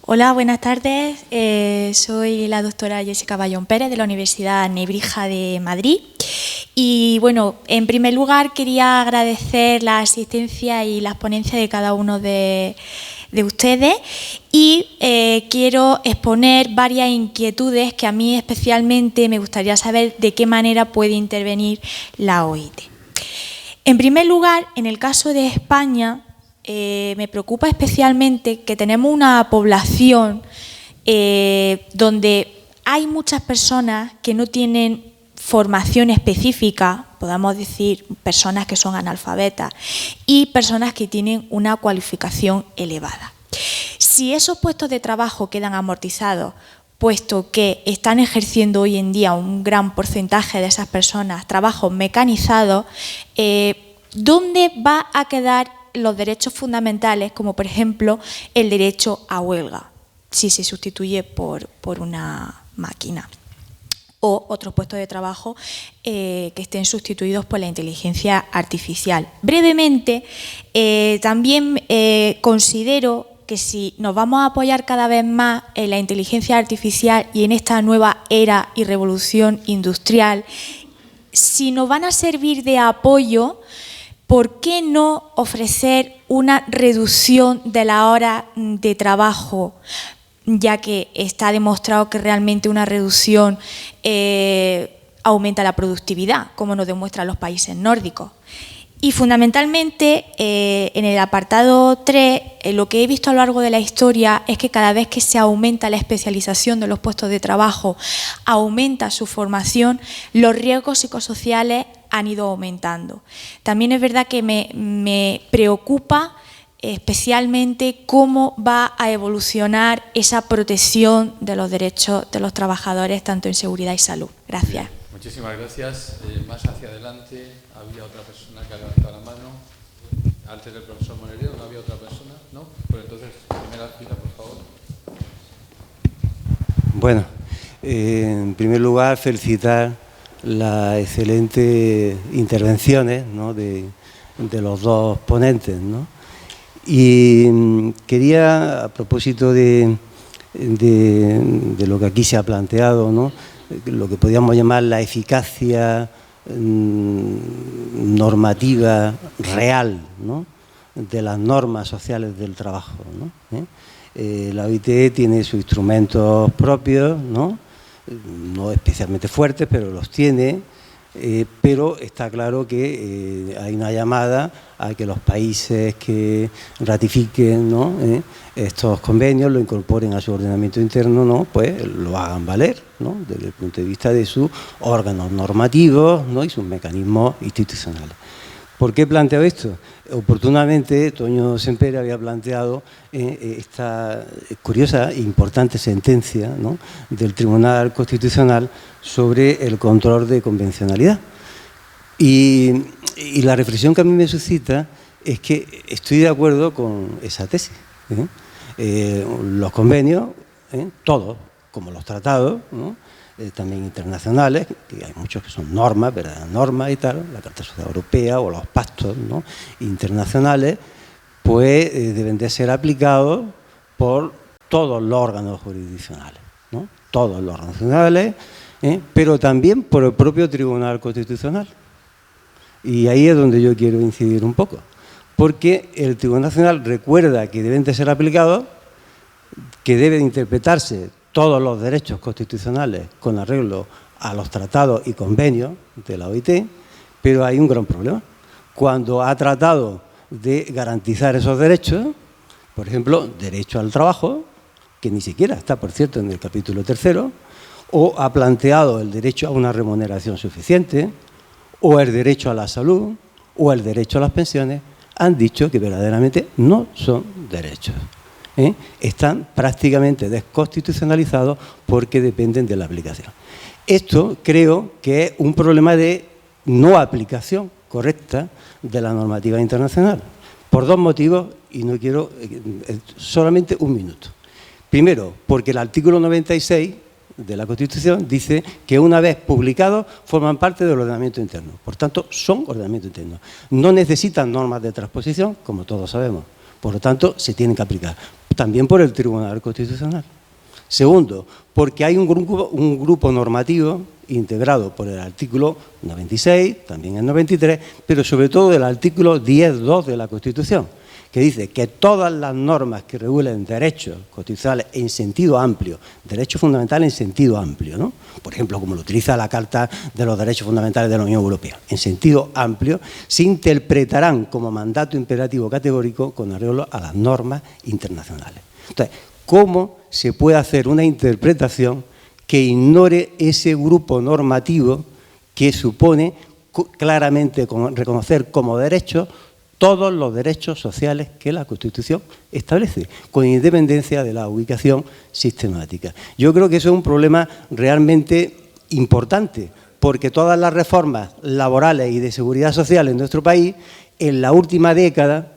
Hola, buenas tardes. Soy la doctora Jessica Bayón Pérez de la Universidad Nebrija de Madrid. Y bueno, en primer lugar quería agradecer la asistencia y las ponencias de cada uno de ustedes y quiero exponer varias inquietudes que a mí especialmente me gustaría saber de qué manera puede intervenir la OIT. En primer lugar, en el caso de España, me preocupa especialmente que tenemos una población donde hay muchas personas que no tienen formación específica, podamos decir personas que son analfabetas y personas que tienen una cualificación elevada. Si esos puestos de trabajo quedan amortizados, puesto que están ejerciendo hoy en día un gran porcentaje de esas personas trabajos mecanizados, ¿dónde va a quedar los derechos fundamentales, como por ejemplo el derecho a huelga, si se sustituye por una máquina? O otros puestos de trabajo que estén sustituidos por la inteligencia artificial. Brevemente, también considero que si nos vamos a apoyar cada vez más en la inteligencia artificial y en esta nueva era y revolución industrial, si nos van a servir de apoyo, ¿por qué no ofrecer una reducción de la hora de trabajo? Ya que está demostrado que realmente una reducción aumenta la productividad, como nos demuestran los países nórdicos. Y fundamentalmente, en el apartado 3, lo que he visto a lo largo de la historia es que cada vez que se aumenta la especialización de los puestos de trabajo, aumenta su formación, los riesgos psicosociales han ido aumentando. También es verdad que me preocupa especialmente cómo va a evolucionar esa protección de los derechos de los trabajadores, tanto en seguridad y salud. Gracias. Muchísimas gracias. Más hacia adelante había otra persona que ha levantado la mano. Antes del profesor Monerio, ¿no había otra persona? ¿No? Pues entonces, primera fila, por favor. Bueno, en primer lugar, felicitar las excelentes intervenciones, ¿no?, de los dos ponentes, ¿no? Y quería, a propósito de lo que aquí se ha planteado, ¿no?, lo que podríamos llamar la eficacia normativa real, ¿no?, de las normas sociales del trabajo, ¿no? La OIT tiene sus instrumentos propios, ¿no?, no especialmente fuertes, pero los tiene, pero está claro que hay una llamada a que los países que ratifiquen, ¿no?, estos convenios, lo incorporen a su ordenamiento interno, ¿no?, pues lo hagan valer, ¿no?, desde el punto de vista de sus órganos normativos, ¿no?, y sus mecanismos institucionales. ¿Por qué he planteado esto? Oportunamente, Toño Sempere había planteado esta curiosa e importante sentencia, ¿no?, del Tribunal Constitucional sobre el control de convencionalidad. Y la reflexión que a mí me suscita es que estoy de acuerdo con esa tesis. Los convenios, todos, como los tratados, ¿no?, también internacionales, que hay muchos que son normas, verdaderas normas y tal, la Carta Social Europea o los pactos, ¿no?, internacionales, pues deben de ser aplicados por todos los órganos jurisdiccionales, ¿no?, todos los órganos nacionales, pero también por el propio Tribunal Constitucional. Y ahí es donde yo quiero incidir un poco, porque el Tribunal Nacional recuerda que deben de ser aplicados, que deben interpretarse todos los derechos constitucionales con arreglo a los tratados y convenios de la OIT, pero hay un gran problema. Cuando ha tratado de garantizar esos derechos, por ejemplo, derecho al trabajo, que ni siquiera está, por cierto, en el capítulo 3, o ha planteado el derecho a una remuneración suficiente, o el derecho a la salud, o el derecho a las pensiones, han dicho que verdaderamente no son derechos. Están prácticamente desconstitucionalizados porque dependen de la aplicación. Esto creo que es un problema de no aplicación correcta de la normativa internacional, por dos motivos, y no quiero solamente un minuto. Primero, porque el artículo 96 de la Constitución dice que una vez publicados forman parte del ordenamiento interno, por tanto son ordenamiento interno. No necesitan normas de transposición, como todos sabemos, por lo tanto se tienen que aplicar. también por el Tribunal Constitucional. Segundo, porque hay un grupo normativo integrado por el artículo 96, también el 93, pero sobre todo el artículo 10.2 de la Constitución, que dice que todas las normas que regulen derechos constitucionales en sentido amplio, derechos fundamentales en sentido amplio, ¿no? Por ejemplo, como lo utiliza la Carta de los Derechos Fundamentales de la Unión Europea, en sentido amplio, se interpretarán como mandato imperativo categórico con arreglo a las normas internacionales. Entonces, ¿cómo se puede hacer una interpretación que ignore ese grupo normativo que supone claramente reconocer como derechos todos los derechos sociales que la Constitución establece, con independencia de la ubicación sistemática? Yo creo que eso es un problema realmente importante, porque todas las reformas laborales y de seguridad social en nuestro país, en la última década,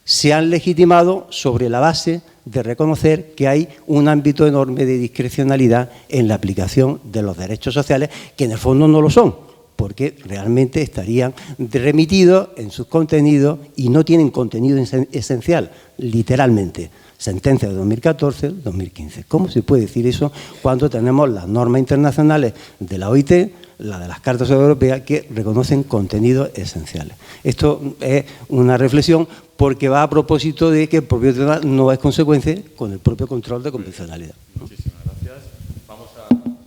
se han legitimado sobre la base de reconocer que hay un ámbito enorme de discrecionalidad en la aplicación de los derechos sociales, que en el fondo no lo son, porque realmente estarían remitidos en sus contenidos y no tienen contenido esencial, literalmente. Sentencia de 2014, 2015. ¿Cómo se puede decir eso cuando tenemos las normas internacionales de la OIT, la de las Cartas Europeas, que reconocen contenidos esenciales? Esto es una reflexión porque va a propósito de que el propio tema no es consecuencia con el propio control de convencionalidad, ¿no? Muchísimas gracias. Vamos a dar un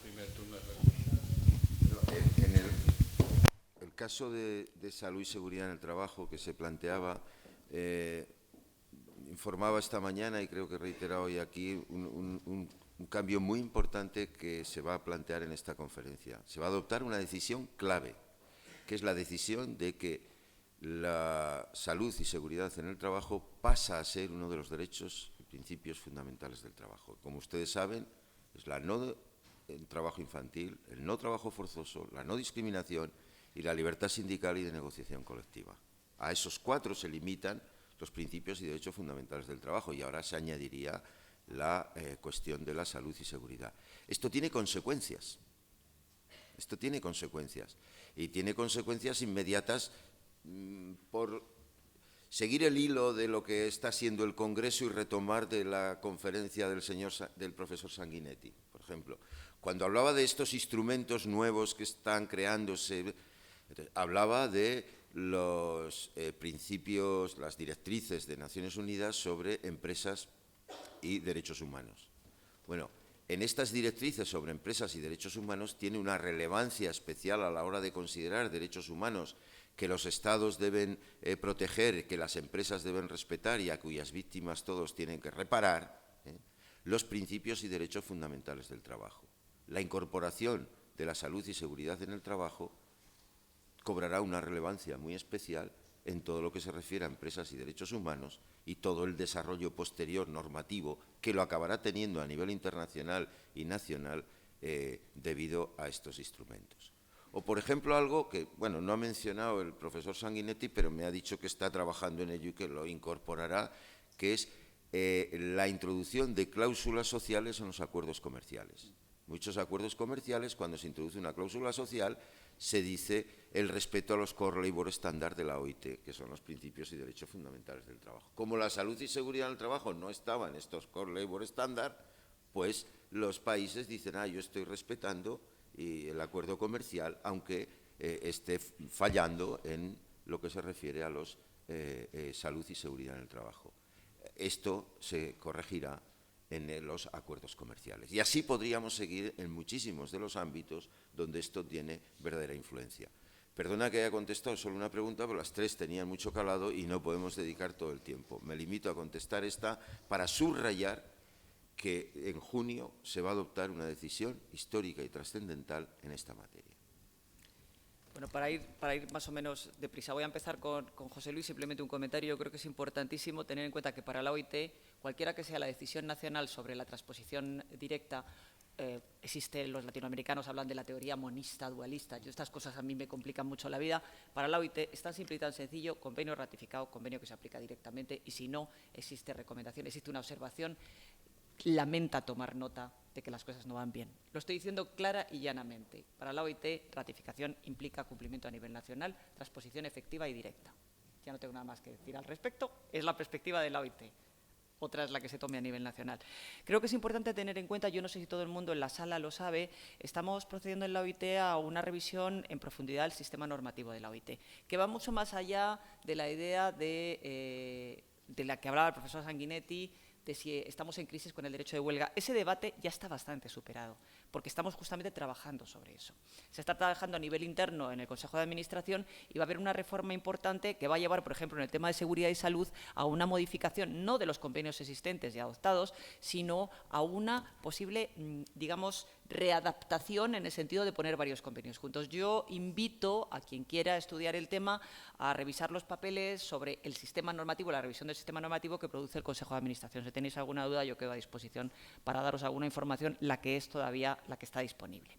primer turno de respuesta. En el caso de salud y seguridad en el trabajo que se planteaba, informaba esta mañana y creo que he reiterado hoy aquí un cambio muy importante que se va a plantear en esta conferencia. Se va a adoptar una decisión clave, que es la decisión de que la salud y seguridad en el trabajo pasa a ser uno de los derechos y principios fundamentales del trabajo. Como ustedes saben, es el trabajo infantil, el no trabajo forzoso, la no discriminación y la libertad sindical y de negociación colectiva. A esos 4 se limitan los principios y derechos fundamentales del trabajo, y ahora se añadiría la cuestión de la salud y seguridad. Esto tiene consecuencias. Esto tiene consecuencias. Y tiene consecuencias inmediatas por seguir el hilo de lo que está siendo el Congreso y retomar de la conferencia del profesor Sanguinetti. Por ejemplo, cuando hablaba de estos instrumentos nuevos que están creándose, hablaba de los principios, las directrices de Naciones Unidas sobre empresas y derechos humanos. Bueno, en estas directrices sobre empresas y derechos humanos tiene una relevancia especial a la hora de considerar derechos humanos que los Estados deben proteger, que las empresas deben respetar y a cuyas víctimas todos tienen que reparar, los principios y derechos fundamentales del trabajo. La incorporación de la salud y seguridad en el trabajo cobrará una relevancia muy especial en todo lo que se refiere a empresas y derechos humanos y todo el desarrollo posterior normativo que lo acabará teniendo a nivel internacional y nacional debido a estos instrumentos. O, por ejemplo, algo que, bueno, no ha mencionado el profesor Sanguinetti, pero me ha dicho que está trabajando en ello y que lo incorporará, que es la introducción de cláusulas sociales en los acuerdos comerciales. Muchos acuerdos comerciales, cuando se introduce una cláusula social, se dice el respeto a los core labor standard de la OIT, que son los principios y derechos fundamentales del trabajo. Como la salud y seguridad en el trabajo no estaban en estos core labor standard, pues los países dicen, yo estoy respetando el acuerdo comercial, aunque esté fallando en lo que se refiere a los salud y seguridad en el trabajo. Esto se corregirá en los acuerdos comerciales. Y así podríamos seguir en muchísimos de los ámbitos donde esto tiene verdadera influencia. Perdona que haya contestado solo una pregunta, pero las 3 tenían mucho calado y no podemos dedicar todo el tiempo. Me limito a contestar esta para subrayar que en junio se va a adoptar una decisión histórica y trascendental en esta materia. Bueno, para ir más o menos deprisa, voy a empezar con José Luis, simplemente un comentario. Yo creo que es importantísimo tener en cuenta que para la OIT, cualquiera que sea la decisión nacional sobre la transposición directa, los latinoamericanos hablan de la teoría monista, dualista. Estas cosas a mí me complican mucho la vida. Para la OIT es tan simple y tan sencillo: convenio ratificado, convenio que se aplica directamente, y si no existe recomendación, existe una observación, lamenta tomar nota de que las cosas no van bien. Lo estoy diciendo clara y llanamente. Para la OIT, ratificación implica cumplimiento a nivel nacional, transposición efectiva y directa. Ya no tengo nada más que decir al respecto. Es la perspectiva de la OIT. otra es la que se tome a nivel nacional. Creo que es importante tener en cuenta, yo no sé si todo el mundo en la sala lo sabe, estamos procediendo en la OIT a una revisión en profundidad del sistema normativo de la OIT, que va mucho más allá de la idea de la que hablaba el profesor Sanguinetti, de si estamos en crisis con el derecho de huelga. Ese debate ya está bastante superado, porque estamos justamente trabajando sobre eso. Se está trabajando a nivel interno en el Consejo de Administración y va a haber una reforma importante que va a llevar, por ejemplo, en el tema de seguridad y salud, a una modificación no de los convenios existentes y adoptados, sino a una posible, digamos, readaptación en el sentido de poner varios convenios juntos. Yo invito a quien quiera estudiar el tema a revisar los papeles sobre el sistema normativo, la revisión del sistema normativo que produce el Consejo de Administración. Si tenéis alguna duda, yo quedo a disposición para daros alguna información, la que es todavía la que está disponible.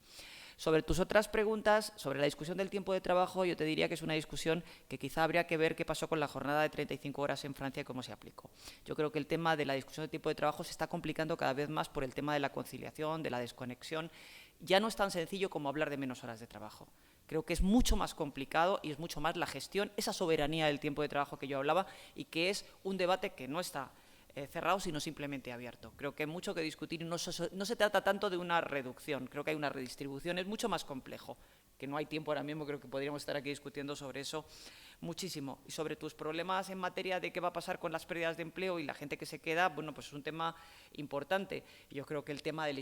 Sobre tus otras preguntas, sobre la discusión del tiempo de trabajo, yo te diría que es una discusión que quizá habría que ver qué pasó con la jornada de 35 horas en Francia y cómo se aplicó. Yo creo que el tema de la discusión del tiempo de trabajo se está complicando cada vez más por el tema de la conciliación, de la desconexión. Ya no es tan sencillo como hablar de menos horas de trabajo. Creo que es mucho más complicado y es mucho más la gestión, esa soberanía del tiempo de trabajo que yo hablaba y que es un debate que no está cerrado, sino simplemente abierto. Creo que hay mucho que discutir y no se trata tanto de una reducción, creo que hay una redistribución, es mucho más complejo, que no hay tiempo ahora mismo, creo que podríamos estar aquí discutiendo sobre eso muchísimo. Y sobre tus problemas en materia de qué va a pasar con las pérdidas de empleo y la gente que se queda, bueno, pues es un tema importante. Yo creo que el tema del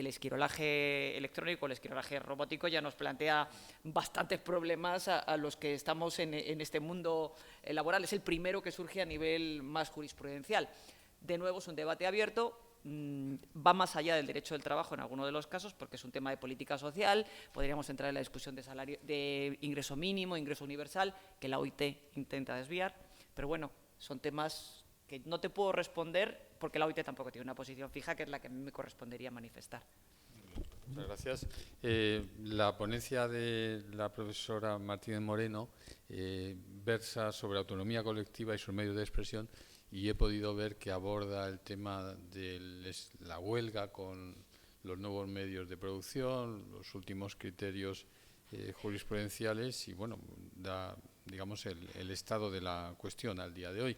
esquirolaje electrónico, el esquirolaje robótico, ya nos plantea bastantes problemas a los que estamos en este mundo laboral. Es el primero que surge a nivel más jurisprudencial. De nuevo, es un debate abierto, va más allá del derecho del trabajo en alguno de los casos, porque es un tema de política social. Podríamos entrar en la discusión de salario, de ingreso mínimo, ingreso universal, que la OIT intenta desviar, pero bueno, son temas que no te puedo responder porque la OIT tampoco tiene una posición fija, que es la que a mí me correspondería manifestar. Muchas gracias. La ponencia de la profesora Martínez Moreno versa sobre autonomía colectiva y sus medios de expresión, y he podido ver que aborda el tema de la huelga con los nuevos medios de producción, los últimos criterios jurisprudenciales y, bueno, da, digamos, el estado de la cuestión al día de hoy.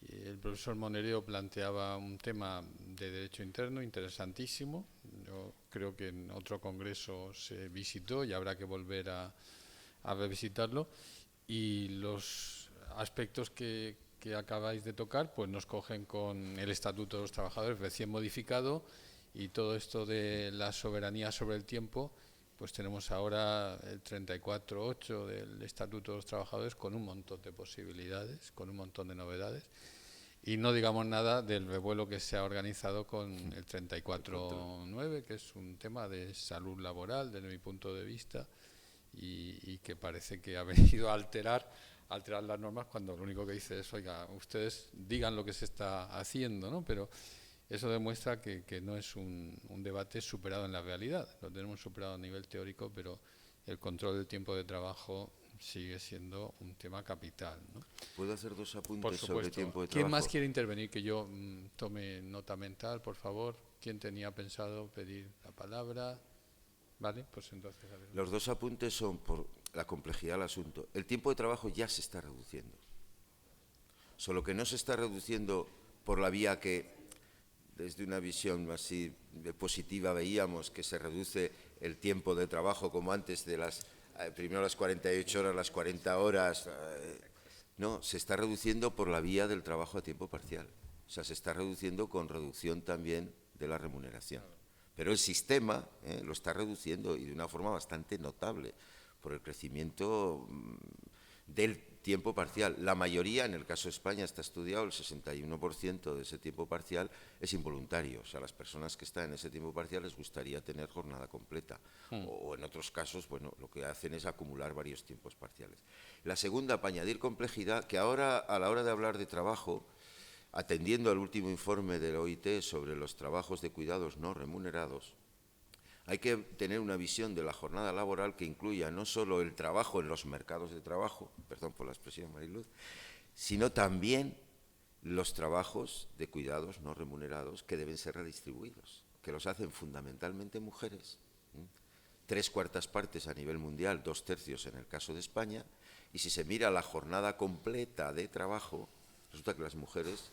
El profesor Monereo planteaba un tema de derecho interno interesantísimo. Yo creo que en otro congreso se visitó y habrá que volver a revisitarlo. Y los aspectos que acabáis de tocar, pues nos cogen con el Estatuto de los Trabajadores recién modificado y todo esto de la soberanía sobre el tiempo, pues tenemos ahora el 34.8 del Estatuto de los Trabajadores con un montón de posibilidades, con un montón de novedades. Y no digamos nada del revuelo que se ha organizado con el 34.9, que es un tema de salud laboral, desde mi punto de vista, y que parece que ha venido a alterar las normas cuando lo único que dice es, oiga, ustedes digan lo que se está haciendo, ¿no? Pero eso demuestra que no es un debate superado en la realidad. Lo tenemos superado a nivel teórico, pero el control del tiempo de trabajo sigue siendo un tema capital, ¿no? ¿Puedo hacer dos apuntes por supuesto. sobre tiempo de trabajo? ¿Quién más quiere intervenir? Que yo tome nota mental, por favor. ¿Quién tenía pensado pedir la palabra? Vale, pues entonces... Los dos apuntes son por la complejidad del asunto. El tiempo de trabajo ya se está reduciendo. Solo que no se está reduciendo por la vía que, desde una visión así positiva, veíamos que se reduce el tiempo de trabajo como antes de primero las 48 horas, las 40 horas. No, se está reduciendo por la vía del trabajo a tiempo parcial. O sea, se está reduciendo con reducción también de la remuneración. Pero el sistema lo está reduciendo y de una forma bastante notable por el crecimiento del tiempo parcial. La mayoría, en el caso de España está estudiado, el 61% de ese tiempo parcial es involuntario. O sea, las personas que están en ese tiempo parcial les gustaría tener jornada completa. O en otros casos, bueno, lo que hacen es acumular varios tiempos parciales. La segunda, para añadir complejidad, que ahora a la hora de hablar de trabajo, atendiendo al último informe de la OIT sobre los trabajos de cuidados no remunerados, hay que tener una visión de la jornada laboral que incluya no solo el trabajo en los mercados de trabajo, perdón por la expresión, Mariluz, sino también los trabajos de cuidados no remunerados que deben ser redistribuidos, que los hacen fundamentalmente mujeres, 3/4 partes a nivel mundial, 2/3 en el caso de España, y si se mira la jornada completa de trabajo, resulta que las mujeres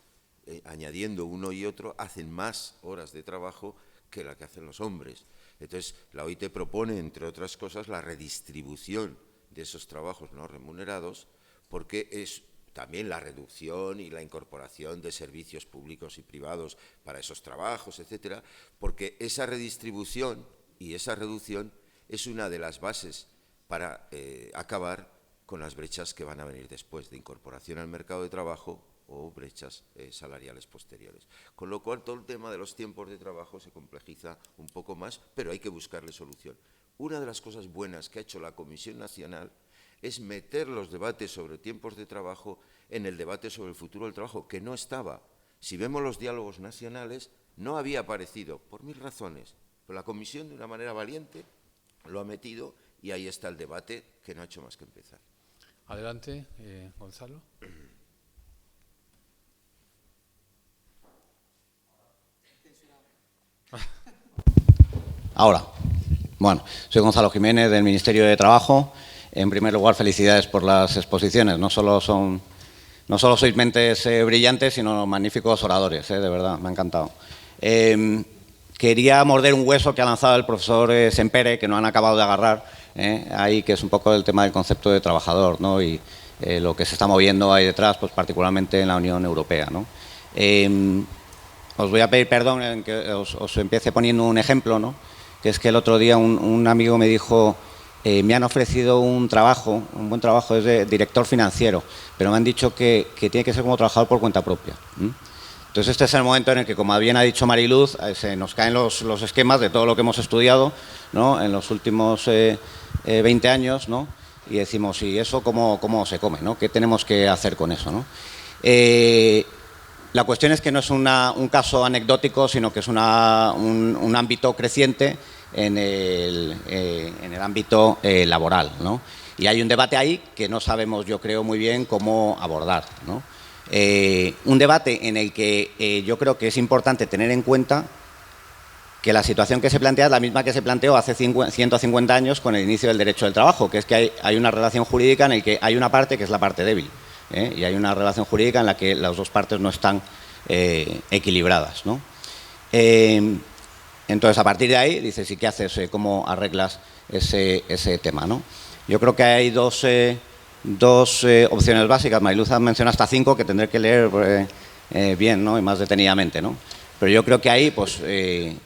añadiendo uno y otro, hacen más horas de trabajo que la que hacen los hombres. Entonces, la OIT propone, entre otras cosas, la redistribución de esos trabajos no remunerados, porque es también la reducción y la incorporación de servicios públicos y privados para esos trabajos, etcétera, porque esa redistribución y esa reducción es una de las bases para acabar con las brechas que van a venir después de incorporación al mercado de trabajo o brechas salariales posteriores. Con lo cual, todo el tema de los tiempos de trabajo se complejiza un poco más, pero hay que buscarle solución. Una de las cosas buenas que ha hecho la Comisión Nacional es meter los debates sobre tiempos de trabajo en el debate sobre el futuro del trabajo, que no estaba. Si vemos los diálogos nacionales, no había aparecido, por 1000 razones, pero la Comisión, de una manera valiente, lo ha metido y ahí está el debate, que no ha hecho más que empezar. Adelante, Gonzalo. Ahora, bueno, soy Gonzalo Jiménez del Ministerio de Trabajo. En primer lugar, felicidades por las exposiciones. No solo sois mentes brillantes, sino magníficos oradores, de verdad, me ha encantado. Quería morder un hueso que ha lanzado el profesor Sempere, que no han acabado de agarrar, ahí, que es un poco el tema del concepto de trabajador, ¿no? Y lo que se está moviendo ahí detrás, pues particularmente en la Unión Europea, ¿no? Os voy a pedir perdón en que os empiece poniendo un ejemplo, ¿no? Que es que el otro día un amigo me dijo, me han ofrecido un trabajo, un buen trabajo, es de director financiero, pero me han dicho que tiene que ser como trabajador por cuenta propia. Entonces este es el momento en el que, como bien ha dicho Mariluz, se nos caen los esquemas de todo lo que hemos estudiado, ¿no? En los últimos 20 años, ¿no? Y decimos, ¿y eso cómo se come, ¿no? ¿Qué tenemos que hacer con eso, ¿no? La cuestión es que no es un caso anecdótico, sino que es un ámbito creciente en el ámbito laboral, ¿no? Y hay un debate ahí que no sabemos, yo creo, muy bien cómo abordar, ¿no? Un debate en el que yo creo que es importante tener en cuenta que la situación que se plantea es la misma que se planteó hace 150 años con el inicio del derecho del trabajo, que es que hay una relación jurídica en la que hay una parte que es la parte débil, y hay una relación jurídica en la que las dos partes no están equilibradas, ¿no? Entonces, a partir de ahí, dices, ¿y qué haces? ¿Cómo arreglas ese tema, ¿no? Yo creo que hay dos opciones básicas. Mariluz ha mencionado hasta 5 que tendré que leer bien, ¿no? Y más detenidamente, ¿no? Pero yo creo que ahí pues,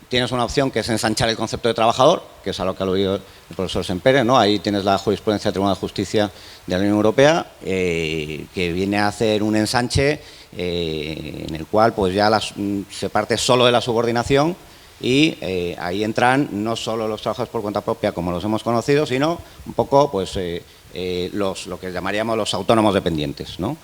tienes una opción que es ensanchar el concepto de trabajador, que es a lo que ha aludido el profesor Sempere, ¿no? Ahí tienes la jurisprudencia del Tribunal de Justicia de la Unión Europea, que viene a hacer un ensanche en el cual pues, ya se parte solo de la subordinación y ahí entran no solo los trabajadores por cuenta propia como los hemos conocido, sino un poco pues, lo que llamaríamos los autónomos dependientes, ¿no?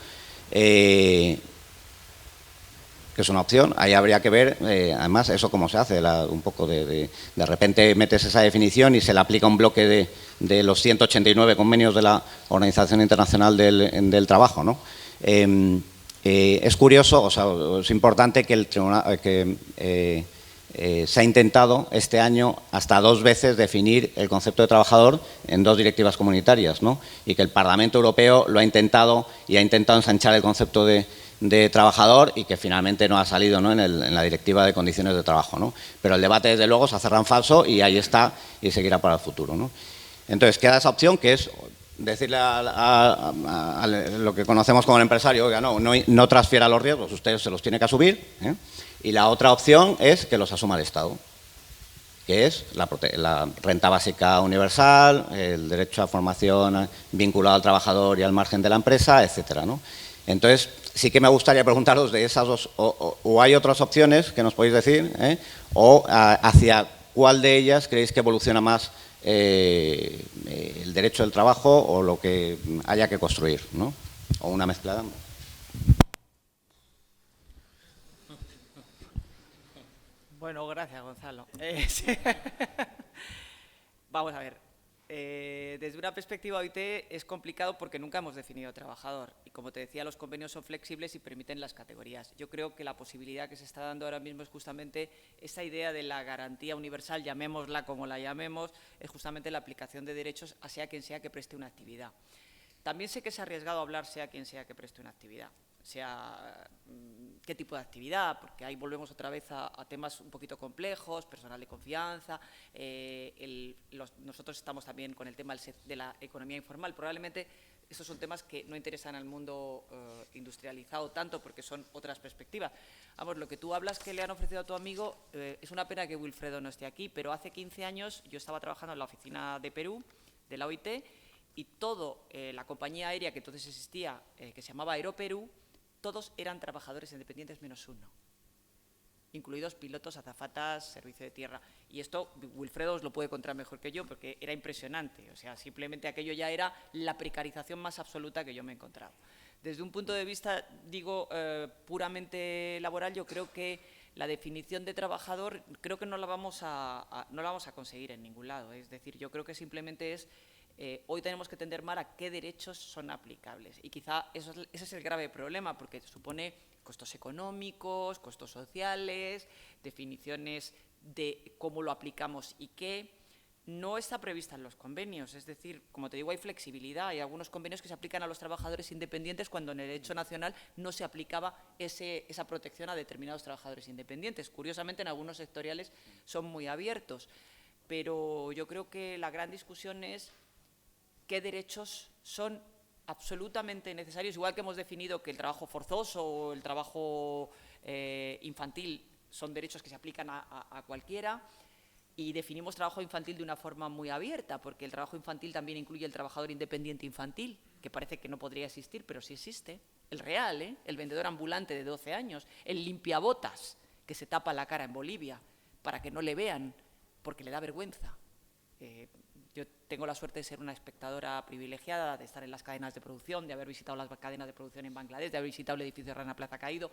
Que es una opción. Ahí habría que ver, además, eso cómo se hace, un poco de repente metes esa definición y se le aplica un bloque de los 189 convenios de la Organización Internacional del Trabajo, ¿no? Es curioso, o sea, es importante que el tribunal, se ha intentado este año hasta 2 veces definir el concepto de trabajador en 2 directivas comunitarias, ¿no? Y que el Parlamento Europeo lo ha intentado y ha intentado ensanchar el concepto de trabajador y que finalmente no ha salido, ¿no? en la Directiva de Condiciones de Trabajo, ¿no? Pero el debate, desde luego, se ha cerrado en falso y ahí está y seguirá para el futuro, ¿no? Entonces, queda esa opción que es decirle a lo que conocemos como el empresario, oiga, no transfiera los riesgos, usted se los tiene que asumir, ¿eh? Y la otra opción es que los asuma el Estado, que es la renta básica universal, el derecho a formación vinculado al trabajador y al margen de la empresa, etcétera, ¿no? Entonces, sí que me gustaría preguntaros de esas dos, o hay otras opciones que nos podéis decir, o hacia cuál de ellas creéis que evoluciona más el derecho del trabajo o lo que haya que construir, ¿no? O una mezcla de ambos. Bueno, gracias, Gonzalo. Vamos a ver. Desde una perspectiva OIT es complicado porque nunca hemos definido trabajador. Y como te decía, los convenios son flexibles y permiten las categorías. Yo creo que la posibilidad que se está dando ahora mismo es justamente esa idea de la garantía universal, llamémosla como la llamemos, es justamente la aplicación de derechos a sea quien sea que preste una actividad. También sé que es arriesgado hablar sea quien sea que preste una actividad. sea qué tipo de actividad, porque ahí volvemos otra vez a temas un poquito complejos, personal de confianza. Nosotros estamos también con el tema de la economía informal. Probablemente estos son temas que no interesan al mundo industrializado tanto, porque son otras perspectivas. Vamos, lo que tú hablas que le han ofrecido a tu amigo, es una pena que Wilfredo no esté aquí, pero hace 15 años yo estaba trabajando en la oficina de Perú, de la OIT, y la compañía aérea que entonces existía, que se llamaba Aeroperú, todos eran trabajadores independientes menos uno, incluidos pilotos, azafatas, servicio de tierra. Y esto Wilfredo os lo puede contar mejor que yo, porque era impresionante. O sea, simplemente aquello ya era la precarización más absoluta que yo me he encontrado. Desde un punto de vista, digo, puramente laboral, yo creo que la definición de trabajador, creo que no la vamos a conseguir en ningún lado. Es decir, yo creo que simplemente es... hoy tenemos que tender más a qué derechos son aplicables, y quizá ese es el grave problema, porque supone costos económicos, costos sociales, definiciones de cómo lo aplicamos y qué. No está prevista en los convenios, es decir, como te digo, hay flexibilidad. Hay algunos convenios que se aplican a los trabajadores independientes cuando en el derecho nacional no se aplicaba esa protección a determinados trabajadores independientes. Curiosamente, en algunos sectoriales son muy abiertos, pero yo creo que la gran discusión es qué derechos son absolutamente necesarios, igual que hemos definido que el trabajo forzoso o el trabajo infantil son derechos que se aplican a cualquiera, y definimos trabajo infantil de una forma muy abierta, porque el trabajo infantil también incluye el trabajador independiente infantil, que parece que no podría existir, pero sí existe, el real, el vendedor ambulante de 12 años, el limpiabotas que se tapa la cara en Bolivia para que no le vean porque le da vergüenza. Yo tengo la suerte de ser una espectadora privilegiada, de estar en las cadenas de producción, de haber visitado las cadenas de producción en Bangladesh, de haber visitado el edificio de Rana Plaza Caído.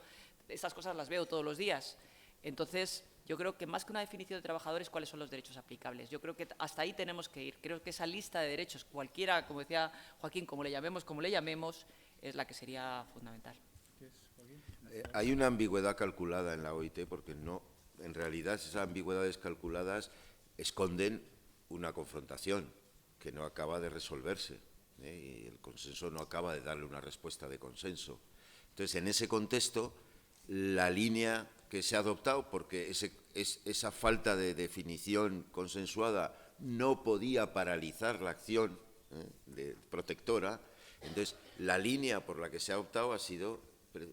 Estas cosas las veo todos los días. Entonces, yo creo que más que una definición de trabajadores, ¿cuáles son los derechos aplicables? Yo creo que hasta ahí tenemos que ir. Creo que esa lista de derechos, cualquiera, como decía Joaquín, como le llamemos, es la que sería fundamental. Hay una ambigüedad calculada en la OIT, porque no, en realidad esas ambigüedades calculadas esconden una confrontación que no acaba de resolverse, y el consenso no acaba de darle una respuesta de consenso. Entonces, en ese contexto, la línea que se ha adoptado, porque esa falta de definición consensuada no podía paralizar la acción protectora, entonces la línea por la que se ha optado ha sido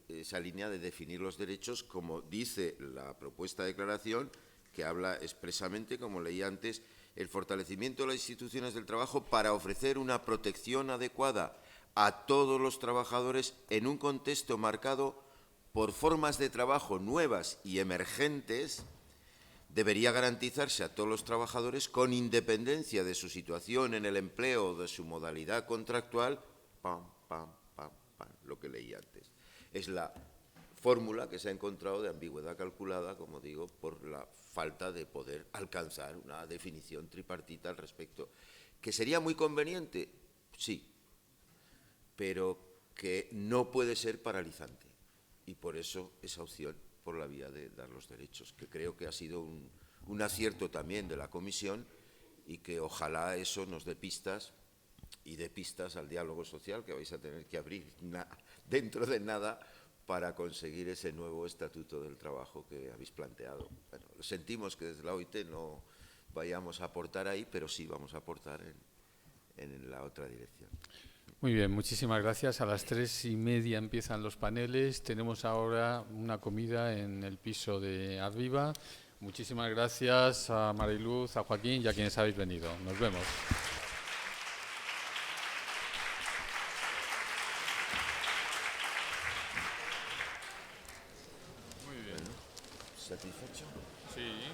esa línea de definir los derechos, como dice la propuesta de declaración, que habla expresamente, como leí antes, el fortalecimiento de las instituciones del trabajo para ofrecer una protección adecuada a todos los trabajadores en un contexto marcado por formas de trabajo nuevas y emergentes. Debería garantizarse a todos los trabajadores, con independencia de su situación en el empleo o de su modalidad contractual, lo que leí antes. Es la fórmula que se ha encontrado de ambigüedad calculada, como digo, por la falta de poder alcanzar una definición tripartita al respecto. ¿Que sería muy conveniente? Sí, pero que no puede ser paralizante. Y por eso esa opción por la vía de dar los derechos, que creo que ha sido un acierto también de la Comisión, y que ojalá eso nos dé pistas, y dé pistas al diálogo social que vais a tener que abrir dentro de nada, para conseguir ese nuevo estatuto del trabajo que habéis planteado. Bueno, sentimos que desde la OIT no vayamos a aportar ahí, pero sí vamos a aportar en la otra dirección. Muy bien, muchísimas gracias. A las 3:30 empiezan los paneles. Tenemos ahora una comida en el piso de arriba. Muchísimas gracias a Mariluz, a Joaquín y a quienes habéis venido. Nos vemos. ¿Satisfecho? Sí.